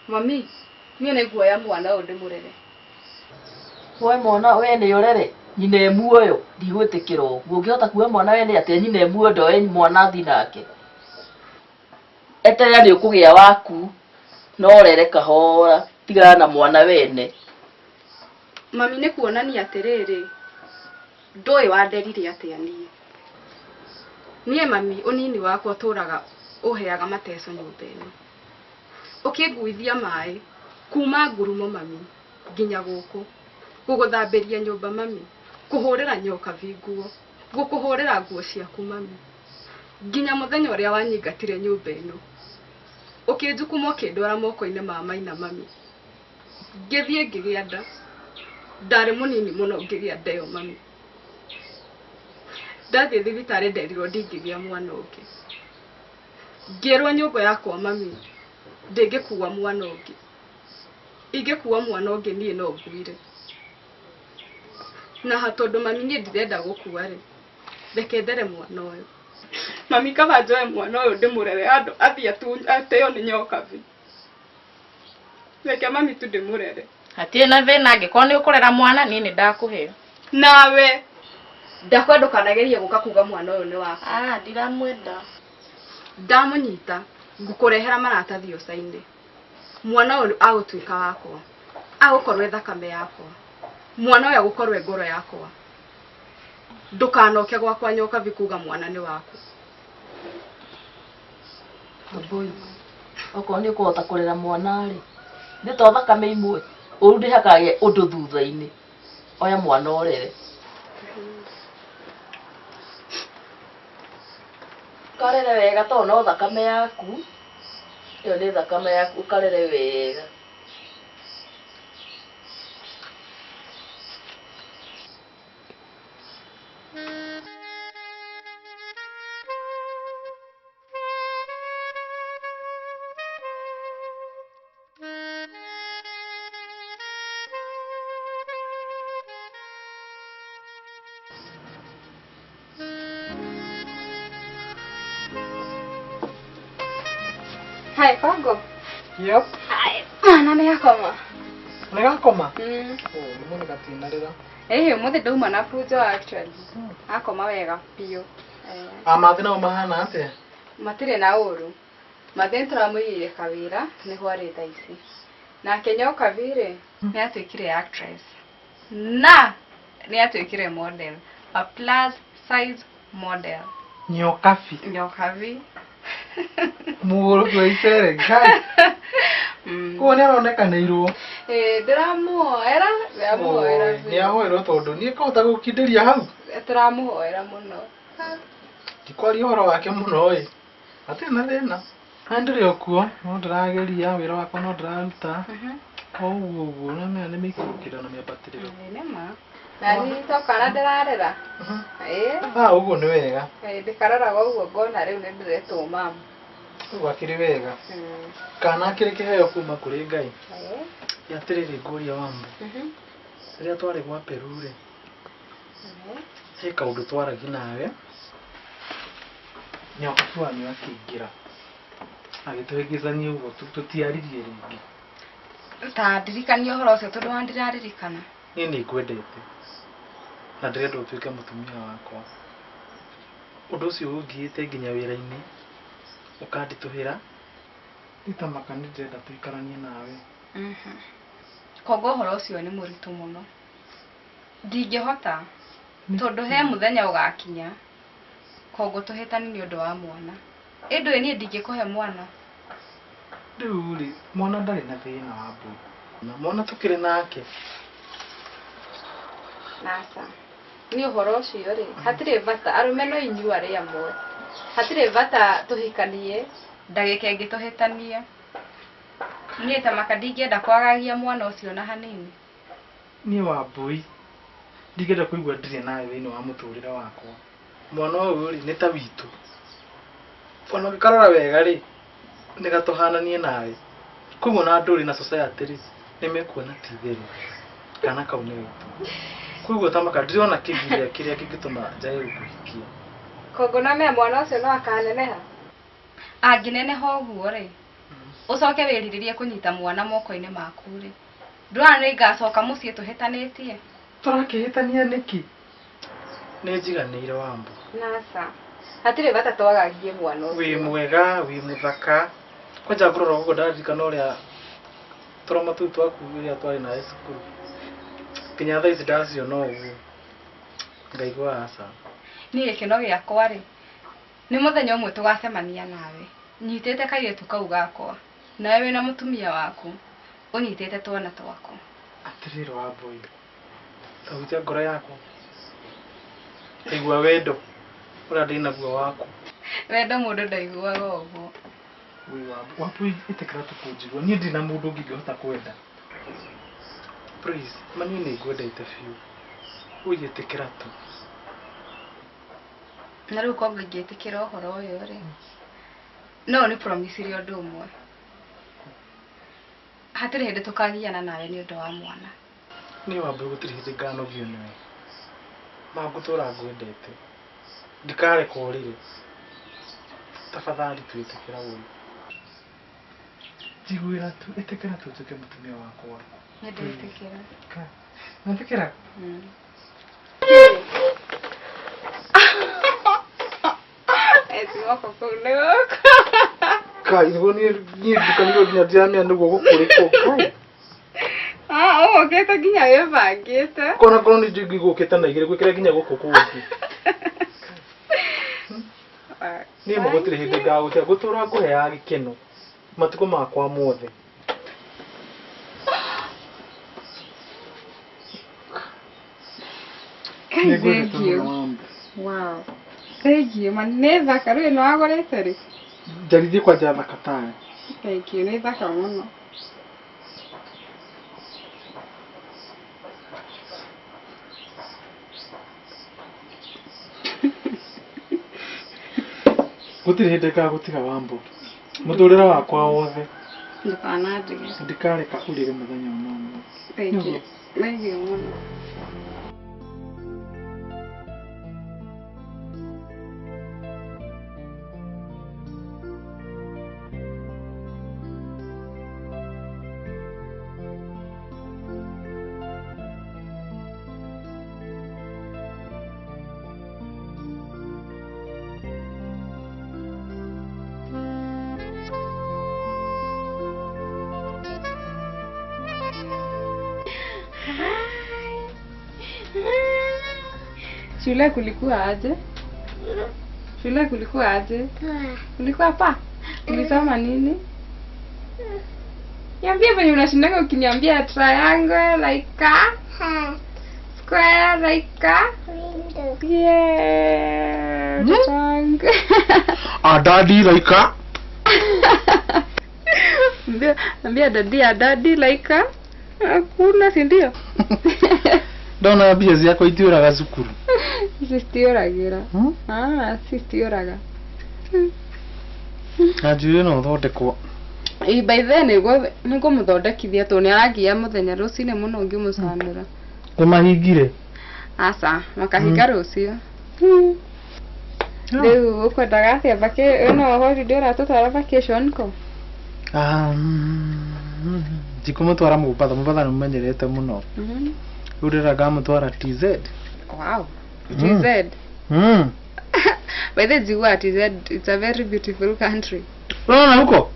Mami, niĩ nĩ guoya mwana ũyũ ndĩmũrere. We mwana we nĩ ũrere. Nyina muoyo ndigwĩtĩkĩra ũguo. Ũngĩhota kuoya mwana we nĩ atĩ nyina muoyo ndoe mwana athi nake. Eterera nĩ ũkũgĩa waku. No rere kahora. Tigana na mwana wene. Mami nĩ kuonania atĩrĩrĩ. Ndũĩ wanderire atĩa niĩ. niĩ mami ũnini wakwa tũraga ũheaga mateso nyũmba ĩno. Ũkĩnguithia maĩ kuma ngurumo mami nginya gũkũ, gũgũthambĩria nyũmba mami, kũhũrĩra nyoka vinguo, gũkũhũrĩra nguo ciaku mami, nginya mũthenya ũrĩa wanyingatire nyũmba ĩno, ũkĩnjukuma ũkĩndwara moko-inĩ ma maina mami, ngĩthiĩ ngĩgĩa nda, ndarĩ mũnini mũno ngĩgĩa nda ĩyo mami. Ndathiĩ thibitarĩ nderirwo ndingĩgĩa mwana ũngĩ, ngĩrwo nyũmba yakwa mami ndĩngĩkua mwana ũngĩ, ingĩkua mwana ũngĩ niĩ no nguire. Na tondũ mami niĩ ndirenda gũkua rĩ, reke ndere mwana ũyũ mami, kaba njoe mwana ũyũ ndĩmũrere andũ athiĩ ateo nĩ nyoka vi. Reke mami tu ndĩmũrere. Hatirĩ na thĩna, angĩkorwo nĩ ũkũrera mwana niĩ nĩ ndakũhe. Nawe ndakwenda ndũkanagerie gũka kuga mwana ũyũ nĩ wakwa. Ndiramwenda. Ndamũnyita ngũkũrehera maratathi ũca-inĩ. Mwana ũyũ agũtuĩka wakwa, agũkorwo thakame yakwa, mwana ũyũ agũkorwo ngoro yakwa. Ndũkanoke gwakwa nyoka vi kuga mwana nĩ waku. Wambui, okorwo nĩ ũkũhota kũrera mwana rĩ, nĩ to thakame imwe ũru ndĩhakage ũndũ thutha-inĩ, oya mwana ũrere. Ũkarere wega tondũ no thakame yaku, ĩyo nĩ thakame yaku, ũkarere wega. Hai Pago. Yep. Hai. Mwana nĩ akoma. Nĩ gakoma? Mm. Nĩ mũno gatinarĩra. Mũthĩ ndauma na bujo actually. Akoma wega biũ. Mathi nao mahana atĩa? Matirĩ na ũru. Mathi tũramũigĩire kawĩra nĩguo arĩ thaa ici. Nake nyoka virĩ nĩ atuĩkire actress. Na nĩ atuĩkire model. A plus size model. Nyoka vi. Nyoka vi. Mũgũrũ kwa icere ngai. Kuo nĩ aronekanĩirwo. Ndĩramũhoera, ndĩramũhoera. Nĩ ahoerwo tondũ niĩ kahota gũkindĩria hau. Tũramũhoera mũno. Ndikwaria ũhoro wake mũno ĩ. Hatirĩ na thĩna. Ndĩrĩ o kuo, no ndĩrageria wĩra wakwa no ndĩraruta. Koguo ũguo na maya nĩ mĩikũrũkĩra na mĩambatĩrĩro. Nĩma. Na nĩ tokana ndĩrarera. Ũguo nĩ wega. Ndĩkararaga ũguo ngona rĩu nĩ ndĩretwo mamu. Ũguo akĩrĩ wega. Kana akĩrĩ kĩheo kuma kũrĩ Ngai. Atĩrĩrĩ ngũria Wambũ. Rĩrĩa twarĩ gwa Peru rĩ, he kaũndũ twaragia nawe, nyoka wanyu akĩingĩra agĩtũhĩngĩcania ũguo tũtiaririe rĩngĩ. Ta ndirikania ũhoro ũcio tondũ wa ndĩraririkana. Niĩ nĩ ngwendete na ndĩrenda ũtuĩke mũtumia wakwa. Ũndũ ũcio ũngĩte nginya wĩra-inĩ ũkanditũhĩra, nditamaka nĩ ndĩrenda tũikaranie nawe. Koguo ũhoro ũcio nĩ mũritũ mũno. Ndingĩhota tondũ he mũthenya ũgakinya, koguo tũhĩtani nĩ ũndũ wa mwana. Ĩndũ niĩ ndingĩkũhe mwana. Rĩu rĩ, mwana ndarĩ na thĩna Wambũ. Na mwana tũkĩrĩ nake. Nasa. Nĩ ũhoro ũcio rĩ, hatirĩ bata arũme no inyuĩ arĩ amwe. Hatirĩ bata tũhikanie, ndagĩka ĩngĩ tũhĩtanie. Niĩ ta maka ndingĩenda kwagagia mwana ũcio na hanini. Niĩ Wambũi, ndingĩenda kũigua ndirĩ nawe thĩinĩ wa mũtũrĩre wakwa. Mwana ũyũ rĩ, nĩ ta witũ. Ona ũngĩkarora wega rĩ, nĩ gatũhananie nawe. Koguo na ndũrĩ na society rĩ, nĩ mekuona ti theru. Kana kau nĩ witũ. Koguo tamaka ndĩrona kĩgiria kĩrĩa kĩngĩtũma njae gũkũhikia. Koguo na me mwana ũcio no akaneneha. Angĩneneha ũguo rĩ, ũcoke wĩrirĩrie kũnyita mwana moko-inĩ maku rĩ. Ndũrona nĩ ngacoka mũciĩ tũhĩtanĩtie. Tũrakĩhĩtania nĩkĩ? Nĩ njiganĩire Wambũ. Nasa. Hatirĩ bata twagagie mwana ũcio. Wĩ mwega, wĩ mũthaka. Kwanja ngũrora ũguo ndaririkana ũrĩa tũroma tũu twaku rĩrĩa twarĩ nawe cukuru. Nginya thaa ici ndaciona ũguo. Ngaigua aca. Niĩ gĩkeno gĩakwa rĩ, nĩ mũthenya ũmwe tũgacemania nawe nyitĩte kairĩtu kau gakwa nawe wĩna mũtumia waku ũnyitĩte twana twakwa. Atirĩrĩ Wambui, tahutia ngoro yaku, igua wendo ũrĩa ndĩ naguo waku. Wendo mũndũ ndaiguaga ũguo. Wambui, ĩtĩkĩra tũkũnjigua, niĩ ndĩ na mũndũ ũngĩ ingĩhota kwenda. Please, mami nĩ ngwendete biũ, ũyĩtĩkĩra tu. Na rĩu kongo ingĩtĩkĩra ũhoro ũyũ rĩ, no nĩ promise ire ũndũ ũmwe, hatirĩ hĩndĩ tũkagiana nawe nĩ ũndũ wa mwana. Niĩ Wambui gũtirĩ hĩndĩ nganogio nĩwe, na ngũtũra ngwendete, ndikareka ũrĩre, tafadhali twĩtĩkĩra ũyũ. Njiguĩra tu, ĩtĩkĩra tu ũtuĩke mũtumia wakwa. Nĩndĩtĩkĩra. Nĩtĩkĩra? Eti wako kũu nĩ gũkũ. Kai, nĩguo niĩ ndikanĩrwo nginya ndiramenya nĩguo gũkũrĩkwo. Kai. Ũgũkĩte nginya wĩbangĩte. Kona korwo nĩ njũngĩ gũkĩte na igĩrĩ gwĩkĩra nginya gũkũ kũngĩ. Niĩ ma gũtirĩ hĩndĩ ngagũtiga, gũtũra ngũheaga gĩkeno matukũ makwa mothe. Thank you. Wow. Thank you. Man, nĩ thaka rĩu nĩ wagũrĩte rĩ? Njarithie kwanja thaka tawe. Thank you. Nĩ thaka mũno. Gũtirĩ hĩndĩ ngagũtiga Wambũ. Mũtũrĩre wakwa wothe. Ndũkanandige. Ndikareka ũrĩre mũthenya ũmwe. Thank you. Thank you mũno. Shule kulikuwa aje? Shule kulikuwa aje? Ulikuwa hapa? Ulisoma nini? Niambie venye unashindanga ukiniambia triangle like a square like a yeah. Triangle. Daddy like a. Ambia daddy like a. Hakuna, si ndio? Ndona mbia ciakwa itiũraga cukuru. Citiũragĩra. Citiũraga. Na njuĩrĩ no thondekwo. By then nĩguo mũthondekithia tondũ nĩaragia mũthenya rũcinĩ mũno ũngĩmũcanũra. Nĩmahingire? Aca, makahinga rũciũ. Rĩu ũkwendaga atĩa ĩno holiday ũratũtwara vacation ko? Njikũmũtwara Mũbatha, Mũbatha nĩmũmenyerete mũno. Rĩu ndĩrenda ngamũtwara TZ. Wow. TZ. By the way, TZ, it's a very beautiful country. Unaona huko?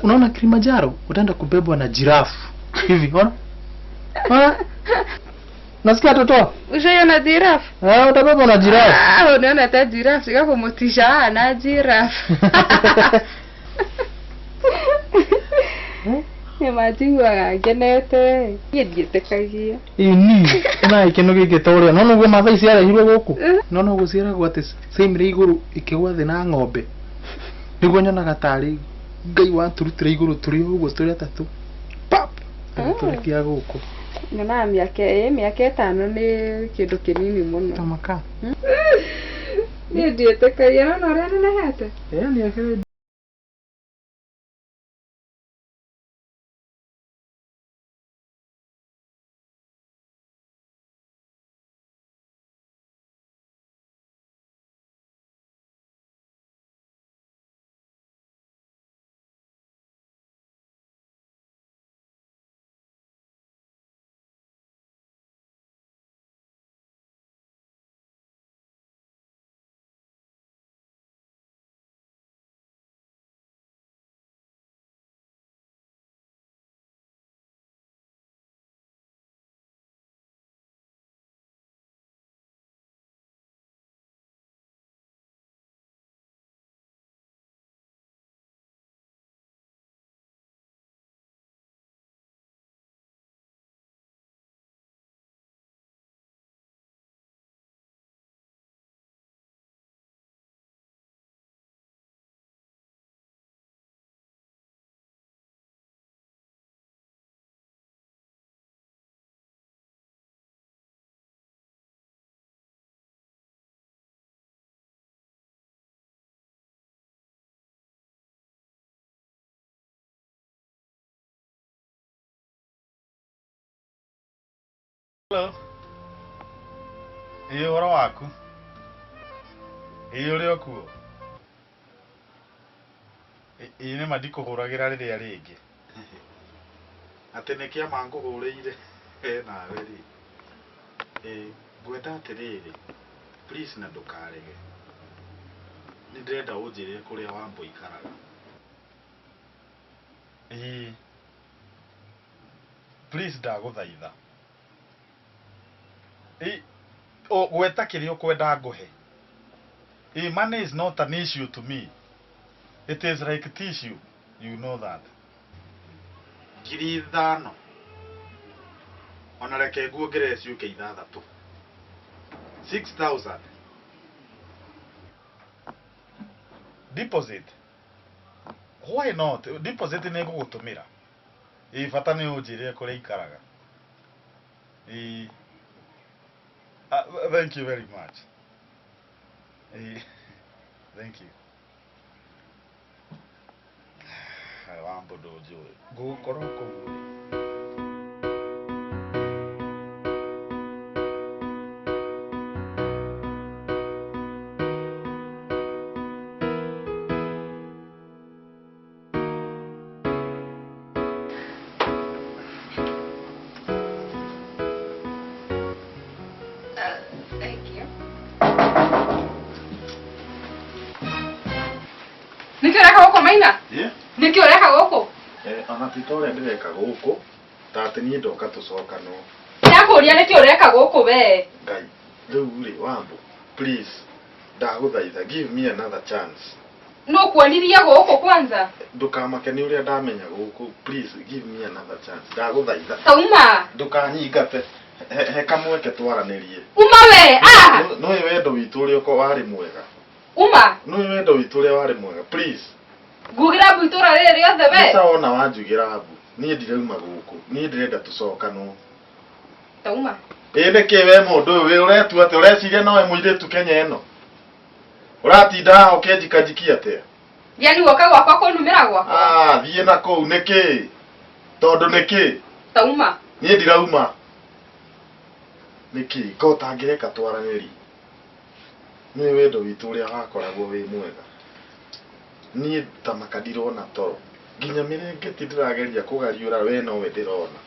Unaona Kilimanjaro? Utaenda kubebwa na giraffe. Hivi, unaona? Nasikia toto? Ushaiona giraffe? Utabebwa na giraffe. Unaona hata giraffe sikakumutisha na giraffe. Nĩmanjiguaga ngenete. Niĩ ndiĩtĩkagia. Ĩni, na ikeno gĩkĩ ta ũrĩa. No nĩguo Maathai ciarehirwo gũkũ. No no gũciaragwo atĩ ciaumire igũrũ ikĩgwa thĩ na ng'ombe. Nĩguo nyonaga tarĩ Ngai waturutire igũrũ tũrĩ ũguo tũrĩ atatũ. Pap! Tũrĩkia gũkũ. Nyonaga mĩaka ĩtano nĩ kĩndũ kĩnini mũno. Tamaka. Niĩ ndiĩtĩkagia, no ũrĩa nenehete. Nĩ Hello. Horo waku. Uri okuo. Ine madikuhuragira riria ringi. Ati nä kä ama ngå hå rä ire nawe rä ngwenda atä rä rä please na ndå karege nä ndärenda å njä re kå rä a Wambå ikaraga please ndagå thaitha gweta kä rä a å kwenda ngå he money is not an issue to me. It is like tissue, you know that. 5,000 ona reke nguongere ciuke 6,000 6,000 deposit. Why not? Deposit nä ngå gå tå mä ra bata nä å njä re kå rä a ikaraga. Thank you very much. Thank you. Wambå ndå njå ngå korwo kå u nä kä å reka gå kå Maina nä kä å reka gå kå ona tito å rä a ndä reka gå kå tatä niä ndoka tå cokano ndakå ria nä kä å reka gå kå we Ngai rä u rä Wambå please ndagå thaitha give me another chance no kuonirie gå kå kwanza ndå kamake nä å rä a ndamenya gå kå please give me another chance ndagå thaitha tauma ndå kanyingate he kamweke twaranä rie uma we no ä wendo witå å rä a warä mwega uma no ä wendo witå å rä a warä mwega please ngugä ra mbå itå ra rä rä riothe we wona wanjugä ra mbu niä ndirauma gå kå niä ndä renda tå cokanwo tauma nä kä we må ndå å yå å retua atä å reciria nowe må irä tu Kenya ä no å ratinda haha å kenjikanjikia atä yani woka gwakwa kå numä ra gwakwa thiä na kå u nä kä tondå nä kä tauma niä ndirauma nä kä ngoo tangä reka twaranä ri nä wendo witå å rä a wakoragwo wä mwega niä ta maka ndirona toro nginya mä rengeti ndä rageria kå gariå ra we nowe ndä rona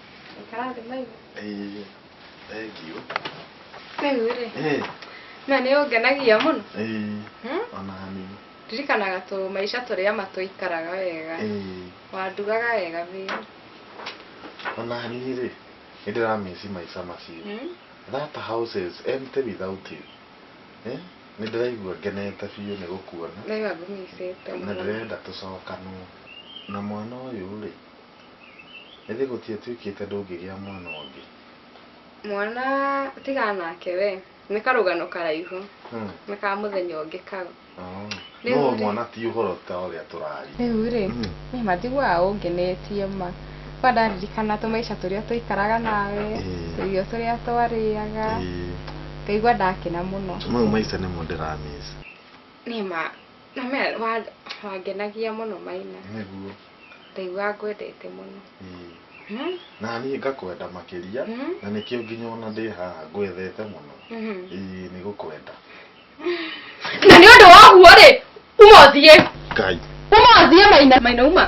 thengio rä u rä na nä å ngenagia må no onani ndirikanaga tå maica tå rä a matå ikaraga wega wandugaga wega bä onani rä nä ndä rameci maica macio that house is empty without you nä ndä raigua ngenete biå nä gå kuona ndaiga ngå micä te na ndä renda tå cokanwo na mwana å yå rä nä thä gå tiä tuä kä te ndå ngä gä a mwana å ngä mwana tigana nake we nä karå gano karaihu nä ka må thenya å ngä kau no mwana ti å horo ta å rä a tå rari rä u rä nä matiguaga å ngenetie ma kwa ndaririkana tå maica tå rä a tå ikaraga nawe tå irio tå rä a twarä aga ngaigua ndakena må no mau maica nä mo ndä rameci nä ma na wangenagia må no Maina nĩguo ndaigua ngwendete må no na niĩ ngakwenda makĩria na nĩkĩo nginya ona ndĩ haha ngwethete mũno nĩ gũkwenda na nĩ ũndũ woguo rĩ ũmothiĩ Ngai ũmothiĩ Maina uma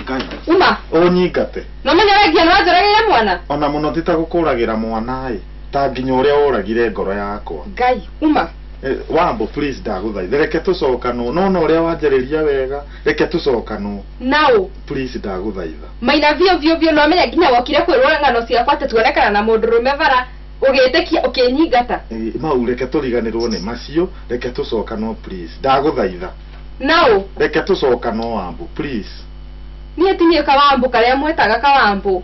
Ngai uma ũnyingate no menyeregia nĩ wanjũragĩire mwana ona mũno ti ta gũkũragĩra mwana ta nginya ũrĩa ũragire ngoro yakwa Ngai uma Wambå please ndagũthaitha reke tũcokanwo no ũrĩa wanjarĩria wega reke tũcokanwo naũ please ndagũthaitha Maina biũ no menya nginya wokire kwĩrwo ng'ano ciakwa atĩ tuonekana na mũndũrũme bara ũgĩtĩkia ũkĩnyingata mau reke tũriganĩrwo nĩ macio reke tũcokanwo please ndagũthaitha naũ reke tũcokanwo Wambũ please niĩ tinie Kawambũ karĩa mwetaga Kawambũ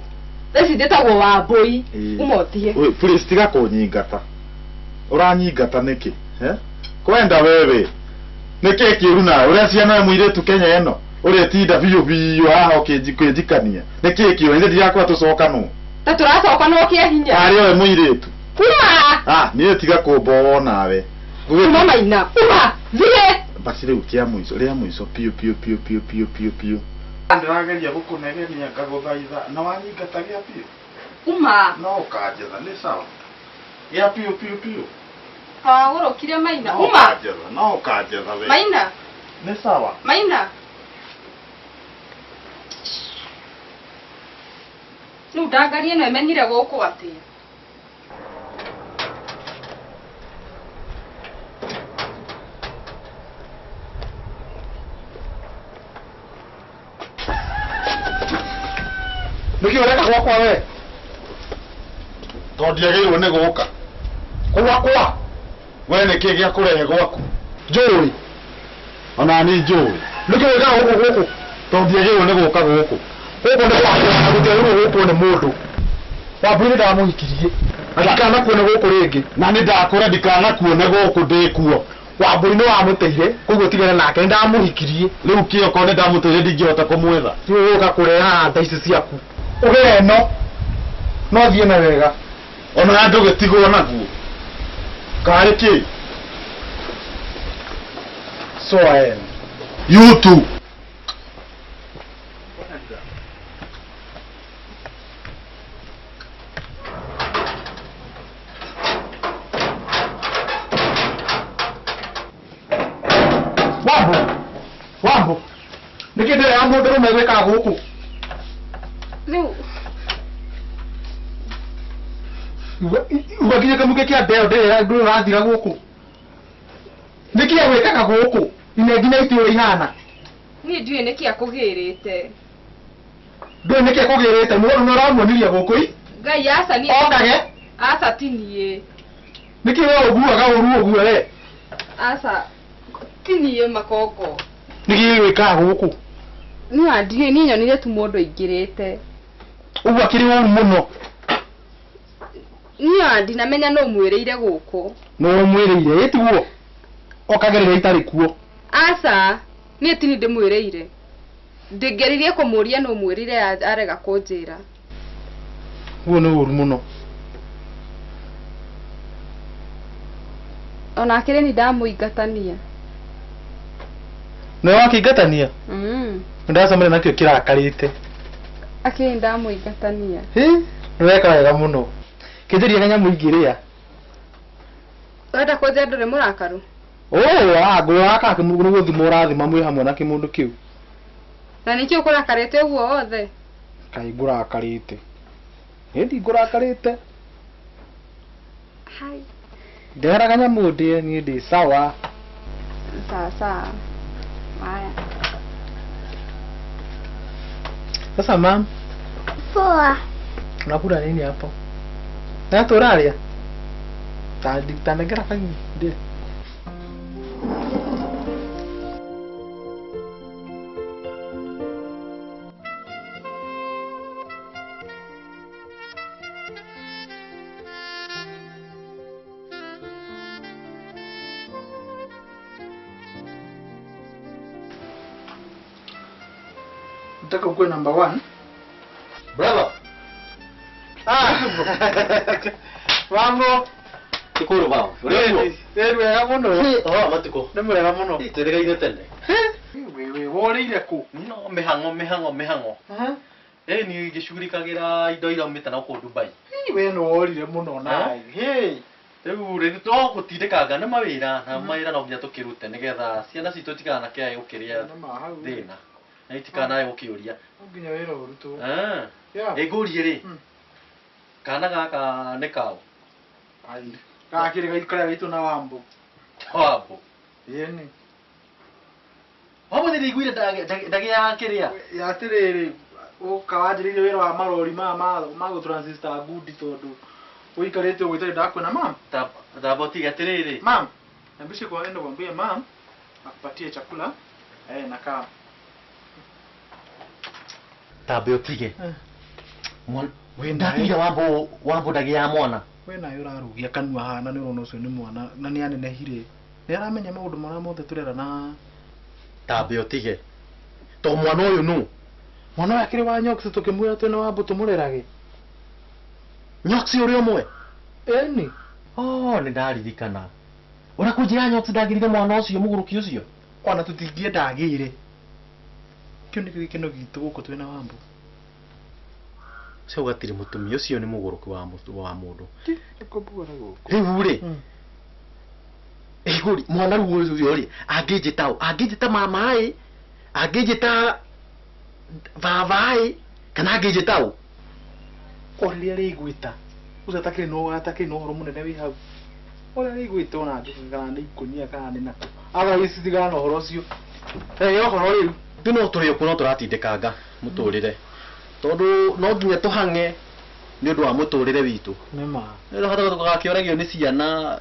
theci ndĩtagwo Wambũi ũmothiĩ please tiga kũnyingata ũranyingata nĩkĩ kwenda wewe nĩkĩ kĩũru nawe ũrĩa ciana mũirĩtu Kenya ĩno ũrĩa tinda biũ haha ũkĩnjikania nĩkĩ kĩũru ithe ndirakwa tũcokanwo ta tũracokanwo kĩa hinya harĩ we mũirĩtu uma niĩ tiga kũmbowo nawe uma Maina uma thiĩ basi rĩu kĩa mũico piũ ndĩrageria gũkũnegenia ngagũthaitha na wanyingata gĩa piũ uma no ũkanjetha nĩ sawa Ya piu. Wagũrũkire Maina. No Uma. kanjetha, no kanjetha we. Maina. Nĩ sawa. Maina. Rĩu ndangari ĩno ĩmenyire gũkũ atĩa? Nĩkĩ ũreka gwakwa we? Tondũ ndiagĩrĩirwo nĩ gũka. Gwakwa? We nĩ kĩĩ gĩa kũrehe gwaku? Njũĩ. Ona niĩ njũĩ. Nĩkĩ wĩkaga gũkũ? Tondũ ndiagĩrĩirwo nĩ gũka gũkũ. Gũkũ nĩ gwakwa, gũtiagĩrĩirwo gũkũ nĩ mũndũ. Wambui nĩ ndamũhikirie. Na ndikanakuone gũkũ rĩngĩ. Na nĩ ndakũra ndikanakuone gũkũ ndĩ kuo. Wambui nĩ wamũteire, koguo tigana nake nĩ ndamũhikirie. Rĩu kĩo korwo nĩ ndamũteire ndingĩhota kũmwetha. Rĩu ũka kũreha haha tha ici ciaku. Ũgĩra ĩno. No thiĩ na wega. Ona ndũgĩtigwo naguo. Karĩ kĩ? So I am. You too. Wambo. Nĩkĩ ndĩrĩ ya mũndũ rũme gwĩkaga gũkũ? Rĩu Ugakinya kamuke kĩa ndeo ndĩrĩ ũrathira gũkũ. Nĩkĩ gwĩkaga gũkũ? Ine nginya itiũrĩ ihana. niĩ ndiũĩ nĩkĩ akũgĩrĩte. Ndũĩ nĩkĩ akũgĩrĩte? Mũndũ nĩ ũramuonirie gũkũ i? Ngai aca niĩ. Okage? Aca ti niĩ. Nĩkĩ we ũguaga ũru ũguo we? Aca ti niĩ makongo. Nĩkĩ gwĩkaga gũkũ? Niĩ ndiũĩ, niĩ nyonire tu mũndũ aingĩrĩte. Ũguo akĩrĩ ũru mũno. Niĩ ndinamenya no mwĩrĩire gũkũ. No mwĩrĩire ĩtiguo. Okagerera itarĩ kuo. Aca niĩ ti ndĩmwĩrĩire. Ndingĩririe kũmũria no mwĩrĩire arega kũnjĩra. Ũguo nĩ ũru mũno. Ona akĩrĩ ni ndamũingatania. Nĩ wakĩingatania? Ndacemania nakĩo kĩrakarĩte. Akĩrĩ ndamũingatania. Nĩweka wega mũno. Kĩnjĩria kanyamũ ingĩrĩa. Wenda kũnjĩra ndũrĩ mũrakaru? Ngũraka kĩmũndũ nĩguo thimo ũrathima mwĩ hamwe na kĩmũndũ kĩu. Na nĩkĩo ũkũrakarĩte ũguo wothe? Kaĩ ngũrakarĩte. Ĩndĩ ngũrakarĩte. Hai. Ndehera kanyamũ ndĩe niĩ ndĩ sawa. Sawa. Haya. Sasa mam. Poa. Unakula nini hapo? Na turalia. Tanegera kani ndio. Nataka ukue number 1. Brother. Mambo. Tikuru bao. Wega muno. Matuko. Nĩ mwega mũno. Tweregeire tene. Wewe worĩire kũ? No mihango. Ni gĩcurikagira indo iraumĩte na kũu Dubai. We no worĩire mũno naĩ. Rĩu rĩu to gũtindĩkanga nĩ mawĩra na mawĩra no nginya tũkĩrute nĩgetha ciana citũ tikana kĩae gũkĩrĩa thĩna. Na itikanae gũkĩũria. No nginya wĩra ũrutwo. Ĩngũrie rĩ. Kana gaka nĩ kaũ. Gakĩrĩ gaikara gaitũ na Wambo. Wambo. Yeni. Wambo nĩ ndĩiguire ndagĩa kĩrĩa. Atĩrĩrĩ, ũkawanjĩrĩire wĩra wa marori ma gũtransistor ngudi tondũ ũikarĩte ũguo itarĩ ndakwona mam. Tabotiga atĩrĩrĩ. Mam, nambishe kwa enda kwambia mam akupatie chakula na kaa. Tambe ũtige. Ndatuire Wambo ndagĩa mwana. We nayo ũrarugia kanua hana nĩ ũrona ũcio nĩ mwana na nĩ anenehire. Nĩ aramenya maũndũ marĩa mothe tũrera na Tambe ũtige. To mwana ũyũ nũ. Mwana wake wa Nyoksi tũkĩmwĩra twĩna Wambo tũmũrerage. Nyoksi ũrĩ ũmwe? Eni. Nĩ ndaririkana. Ũrakũnjĩra Nyoksi ndagĩrire mwana ũcio mũgũrũki ũcio? Ona tũtingĩenda agĩire. Kĩu nĩkĩo gĩkeno gitũ gũkũ twĩna Wambo. cio gatiri mutumia ucio ni muguruki wa mundu Kubura guku. riu ri iguri mwana ruo ucio ri angijita mamai angijita vavai kana angijita u Oria rigwita. Uza takiri no horo munene wi hau. Oria rigwita ona ngana ni ikunia kana ni nako. Aga isi tigana no horo cio. Yo horo riu. Tuno turi okuno turatindikanga muturire tondu no nginya tuhange ni undu wa muturire witu Nima. ero hata tugakioragio ni ciana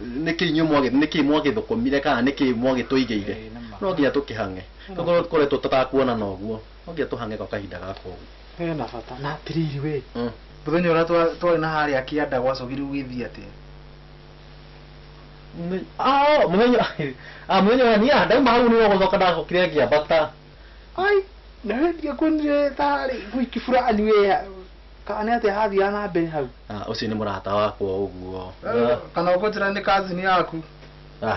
ni kinyu mwage thukumire kana ni ki mwage tuigeire no nginya tukihange tukorwo koretwo tutakuona noguo no nginya tuhange kwa kahinda gako Hena bata na tiriri we. Muthenya ura twari na hari akianda gwacogire ugithia atia. Muthenya ni anda mahu ni guthoka ndacokire ngiambata Ai, na ndio kwendire tari gwiki fulani we. Kana ate hathia na mbere hau. ucio ni murata wakwa uguo Kana ukontira ni kazi ni yaku.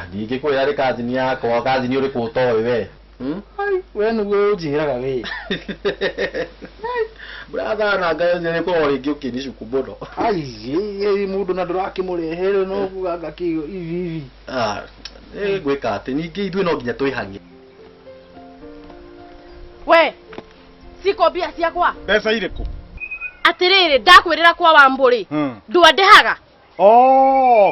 ndingikwira ri kazini yakwa kazini uri kutoe we Ai, we niguo unjiraga we. brother na ngayo ni ko ringi ukini cuku muno Ai, mundu na ndurakimurehere no kugaga kiyo ivi. gwika ati ningi ithuĩ no nginya twĩhangie We, siko mbia ciakwa. Mbeca irĩkũ? Atiriri ndakwirira kwa Wamburi. Ndwandehaga.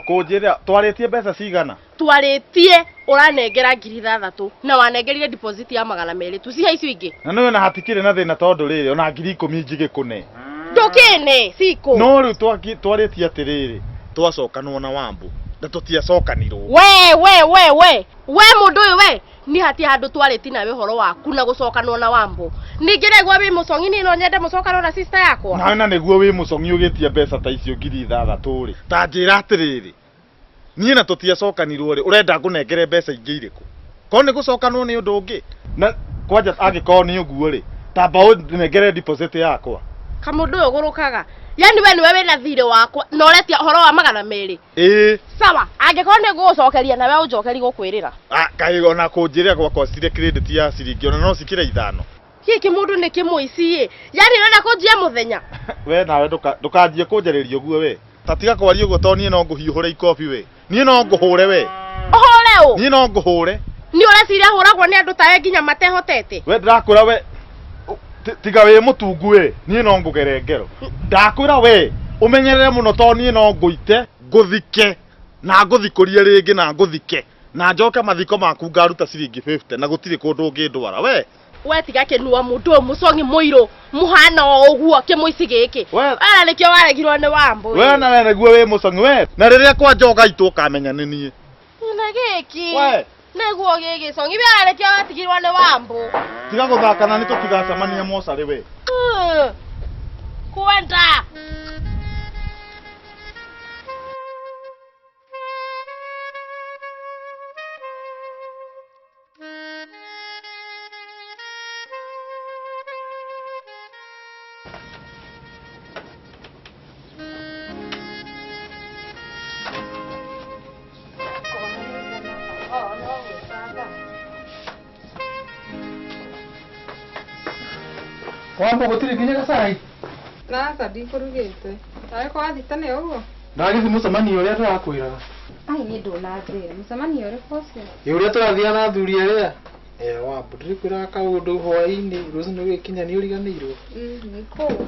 Kũnjĩra twarĩtie mbeca cigana? Twaritie uranengera 6,000 na wanengerire deposit ya 200 tuciha icio ingĩ. Na nĩwe na hatikĩrĩ na thĩna tondũ rĩrĩ ona 10,000 njigĩkũne. Ndukine siko. No rĩu twarĩtie atĩrĩrĩ twacokanwo na Wambu na tũtiacokanirwo. We mundu uyu we ni hatia handu twariti nawe horo waku na gucokanwo na Wambu. Ningiregwa wi mucongi ni no nyende mucokanwo na sister yakwa. Na nĩguo wĩ mũcongi ũgĩtia mbeca ta icio 6,000 rĩ. Ta njĩra atĩrĩrĩ. Niĩ na tũtiacokanirwo rĩ urenda ngũnengere mbeca ingĩ irĩkũ? Ko nĩ gũcokanwo nĩ ũndũ ũngĩ. Na kwanja angĩkorwo nĩ ũguo rĩ tamba ũnengere deposit yakwa. Kamundu uyu gurukaga. Yani we niwe wina thirĩ wakwa na uretia horo wa 200. Sawa, angĩkorwo nĩ ngũcokeria nawe unjokeri gukwirira. Kaĩ ona kũnjĩrĩra gwakwa cirĩ credit ya ciringi ona no cikĩre 5. Gĩkĩ mũndũ nĩ kĩmũici ĩ. Yani ũrenda kũnjia mũthenya. We nawe ndũkanjie kũnjarĩria ũguo we. Ta tiga kwaria ũguo tondũ niĩ no ngũhiũhũre ikobi we. Niĩ no ngũhũre we. Ũhũre ũ? Niĩ no ngũhũre. Ni ũreciria hũragwo nĩ andũ tawe nginya matehotete. We ndĩrakwĩra we tiga wĩ mũtungu we. Niĩ no ngũgere ngero. Ndakwĩra we ũmenyerere mũno tondũ niĩ no ngũite ngũthike na ngũthikũrie rĩngĩ na ngũthike na njoke mathiko maku ngaruta ciringi 50 na gũtirĩ kũndũ ũngĩndwara we. We tiga kĩnua mũndũ mũcongi mũirũ mũhana ũguo kĩmũici gĩkĩ. Ara nĩkĩo waregirwo nĩ Wambu. We na we nĩguo wĩ mũcongi we. Na rĩrĩa kwanja ũgaitwo ũkamenya nĩ niĩ. Na gĩkĩ. We. Nĩguo gĩgĩcongi we ara nĩkĩo watigirwo nĩ Wambu. Tiga gũthaka na nĩtũtigacemania mocarĩ we. Kwenda. Wambu gutiri nginya gacai. Naka ndikurugite. Tawe kwa thitane uguo. Ndagithi mucemanio uria turakwiraga. Ai ni ndunanjira. Mucemanio uri kocio. Uria turathia na athuri aria. Wambu ndirikwiraga kaundu hwaini rucio ni gwikinya ni uriganirwo. Niko.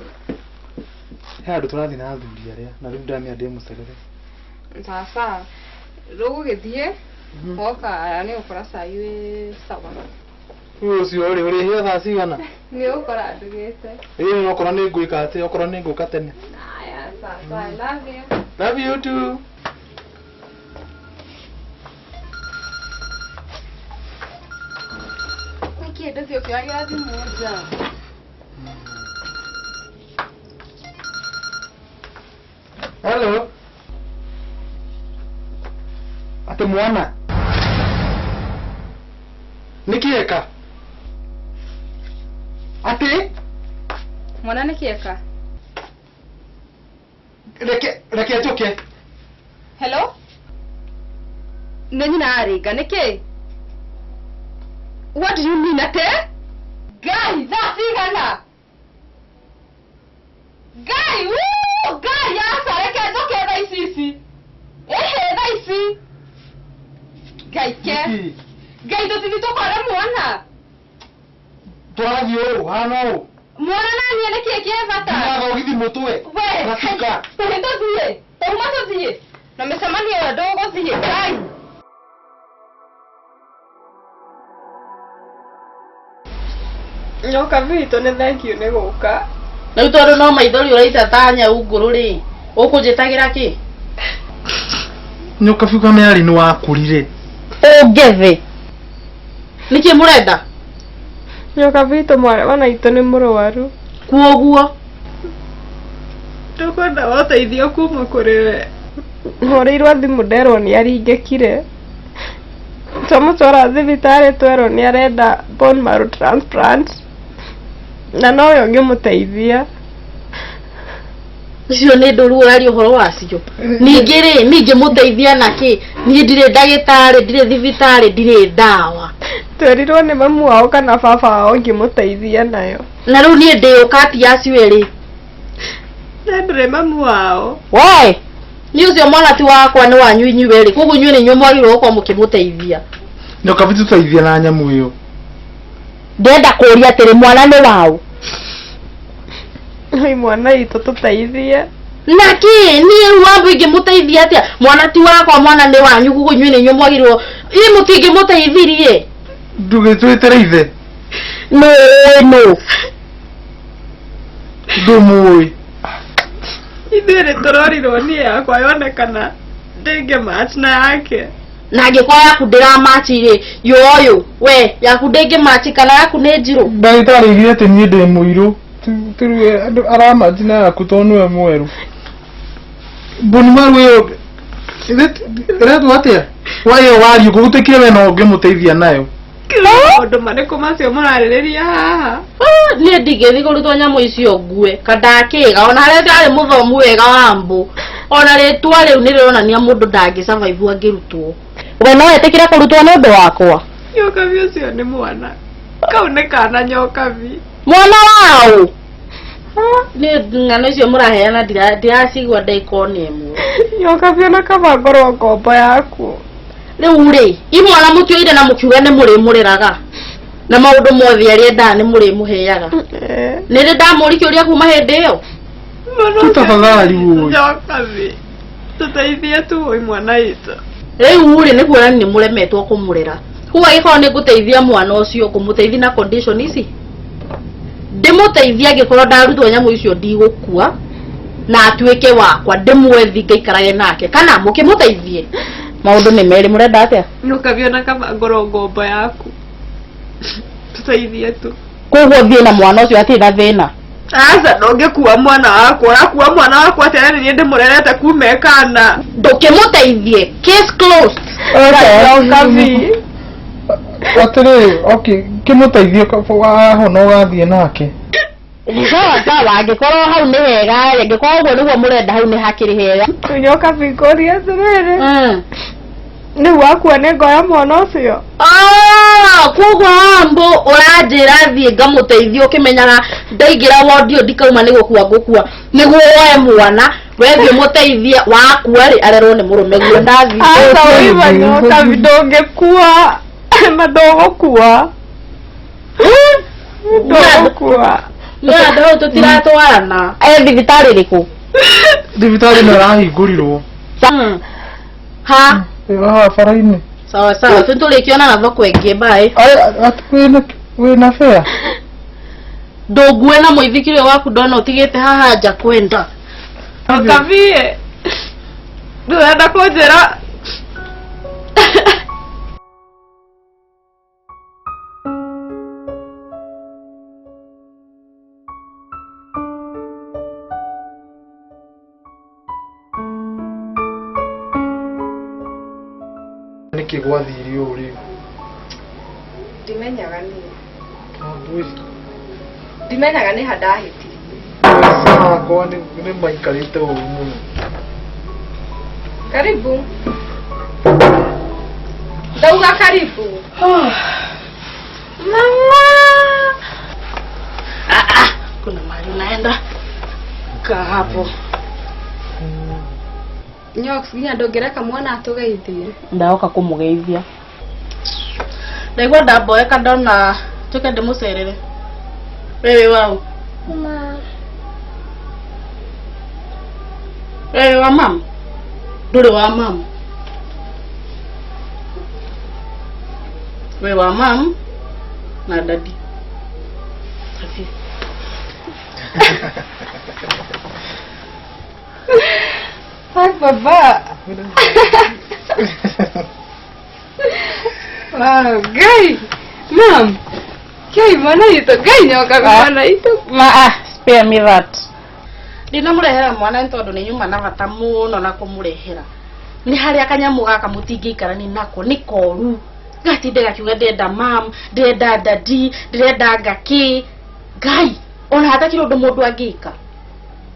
He andu turathia na athuri aria na riu ndamia ndi mucerere. Sasa rugugithie woka ni ukora cai wi sawa. Ucio uri hia thaa cigana? Ni ukora ndugite. No korwo ni ngwika ati okorwo ni nguka tene. Aya sasa I love you. Love you too. Nikienda sio kiaga moja. Hello. Ate mwana. Nikieka. Ate? Mwana nikieka. Reke njoke. Hello? Nani na ariga niki? What do you mean ate? Guys, that's igana. Gai, gai asareke njoke tha ici. Ehe tha ici. Gai ke. Gai tutithi tukore mwana. Twathio hano. Mwana nani niki kievata? Nyaga ugithi mutwe. We. Rafika. Tendo thie. Tuma tuthie. Na mecemania ya ndogo thie. Gai. Nyoka vitu nĩ thank you nĩ gũka. Rĩu tondũ no maithori ũraita ta nyau ngũrũ rĩ, ũkũnjĩtagĩra kĩ? Nyoka biũ kana yarĩ nĩ wakũrire. Ũngethe. Nĩkĩ mũrenda? Nyoka vitu mwana wana itũ nĩ mũrwaru. Kuoguo. Tũkwenda ũteithio kuma kũrĩ we. Hũrĩirwo thimũ nderwo nĩ aringĩkire. Tũmũtwara thibitarĩ twerwo nĩ arenda bone marrow transplant. Na no yo ngĩmũteithia. Icio nĩ ndũru ũraria ũhoro wacio. Ningĩ rĩ, ningĩ mũteithia nakĩ? Niĩ ndirĩ ndagĩtarĩ, ndirĩ thibitarĩ, ndirĩ ndawa. Twerirwo nĩ mamu wao kana baba wao ngĩmũteithia nayo. Na rĩu niĩ ndĩũka ati acio erĩ. Na ndĩrĩ mamu wao. We! Nĩ ũcio mwana ti wakwa nĩ wanyu inyuĩ erĩ. Koguo inyuĩ nĩ inyuĩ mwagĩrĩirwo gũkorwo mũkĩmũteithia. Nyoka biũ tũteithia na nyamũ ĩyo. Ndenda kũria atĩrĩ mwana nĩ wao. Ai mwana itũ tũteithie. Naki niĩ wambu ingĩmũteithia atĩa? Mwana ti wakwa, mwana nĩ wanyu, koguo inyuĩ nĩ inyuĩ mwagĩrĩirwo. Ĩ mũtingĩmũteithirie. Ndũgĩtwĩtereithe. No. Ndũmũĩ. Ithuĩ tũrorirwo niĩ yakwa yonekana ndĩngĩ match na yake. Na angĩkorwo yaku ndĩramachire yoyo we yaku ndĩngĩ match kana yaku nĩ njirũ. Ndagĩtarĩ augire atĩ niĩ ndĩ mũirũ. Tũrue andũ aramathi na yaku tondũ nĩwe mwerũ. Bone marrow ĩyo ĩretwo atĩa? Wayo wario kũgũtĩkire we no ũngĩmũteithia nayo. Maũndũ marĩkũ macio mũrarĩrĩria haha? Niĩ ndingĩthi kũrutwo nyamũ icio ngue kandakĩga ona harĩa ndarĩ mũthomu wega wa mbũ. Ona rĩtwa rĩu nĩ rĩronania mũndũ ndangĩsurvive angĩrutwo. We no etĩkire kũrutwo nĩ ũndũ wakwa? Nyoka biũ ũcio nĩ mwana. Kau nĩ kana nyoka bi. Mwana wao. Nĩ ng'ano icio mũraheana ndiracigua ndaikona ĩmwe. Nyoka biũ na kaba ngorwo ngombo yaku. Rĩu rĩ, imwana mũtuĩire na mũkiuga nĩ mũrĩmũrĩraga. Na maũndũ mothe arĩa endaga nĩ mũrĩmũheaga. Nĩ rĩ ndamũũria kĩũria kuma hĩndĩ ĩyo? Tũtafadhali ũĩ. Nyoka bi. Tũteithie tu ũĩ mwana itũ. Rĩu rĩ nĩ kuonania nĩ mũremetwo kũmũrera. Kuga gĩkorwo nĩ ngũteithia mwana ũcio kũmũteithia na condition ici. Ndĩmũteithia angĩkorwo ndarutwo nyamũ icio ndigũkua na atuĩke wakwa ndĩmwethi ngaikarage nake kana mũkĩmũteithie. Maũndũ nĩ merĩ mũrenda atĩa? Nyoka biũ na kaba ngorwo ngombo yaku. Tũteithie tu. Koguo thiĩ na mwana ũcio atirĩ na thĩna. Aca ndũngĩkua mwana wakwa, ũrakua mwana wakwa atĩa na niĩ ndĩmũrerete kuma ekana. Ndũkĩmũteithie. Case closed. Nyoka bi. Atĩrĩ, okay, kĩmũteithie wahona ũgathiĩ nake. Sawa, angĩkorwo hau nĩ hega, angĩkorwo ũguo nĩguo mũrenda hau nĩ hakĩrĩ hega. Nyoka bi kũria atĩrĩrĩ. Nĩguo wakua nĩ ngoya mwana ũcio. Koguo wambo ũranjĩra thiĩ ngamũteithia ũkĩmenyaga ndaingĩra wodi ĩyo ndikauma nĩ gũkua ngũkua. Nĩguo woe mwana, we thiĩ mũteithie wakua rĩ arerwo nĩ mũrũme guo ndathiĩ. Aca ũiba nyoka bi ndũngĩkua. Na ndũgũkua. Ndũgũkua. Nĩ andũ hau tũtiratwarana. Thibitarĩ ĩrĩkũ? Thibitarĩ nĩ arahingũrirwo. Ha? Haha bara-inĩ. Sawa sawa, tũtũrĩkĩona na thoko ĩngĩ bye. Wĩna fare? Ndũngue na mũithikiri waku ndona ũtigĩte haha nja kwenda. Nyoka bi. Ndũrenda kũnjĩra. Nĩkĩ gwathire ũũ rĩu? Ndimenyaga niĩ. Ndimenyaga nĩ ha ndahĩtirie. Hakwa nĩ maikarĩte ũru mũno. Karibu. Ndauga karibu. Kuna mahali unaenda? Ka hapo. Nyox nginya ndongereka mwana atugeithie. Ndaoka kumugeithia. Ndaigua ndamboeka ndona tuke ndimucerere. Wewe wao. Mama. Wewe wa mama. Nduri wa mama. Wewe wa mama na dadi. Safi. Hai baba. Wow, gay. Mom. Gay mwana ito gay nyoka mwana ito. Spare me that. Ndinamurehera mwana ntondu ni nyuma na bata muno na kumurehera. Ni hari akanyamu gaka mutingikara ni nako ni koru. Gatinde gakiuga ndenda mam, ndenda dadi, ndenda ngaki. Gai, ona hata kirondo mundu angika.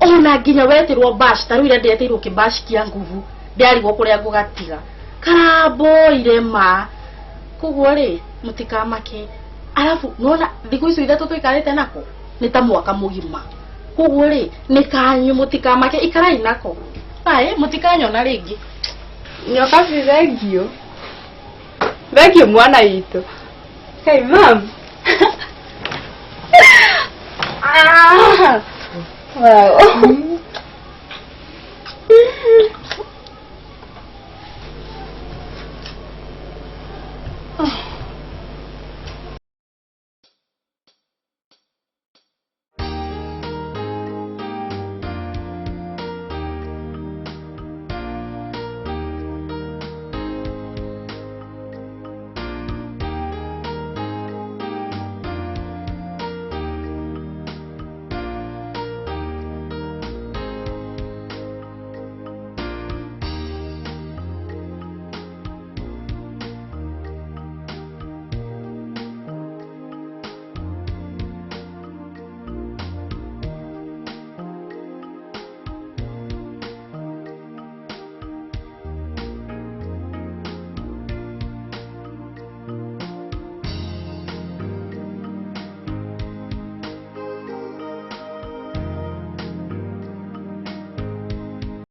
Ona nginya wetirwo bash taru ire ndetirwo kibash kia nguvu. Ndiarigwo kuria ngugatiga. Karabo irema. Kuguo ri mutikamake. Alafu nona thiku icio ithatu tuikarite nako ni ta mwaka mugima. Kuguo ri ni kanyu mutikamake ikarai nako. Ai mutikanyona ringi. Nyoka thengio. Thengio mwana ito. Hey mom. Wow.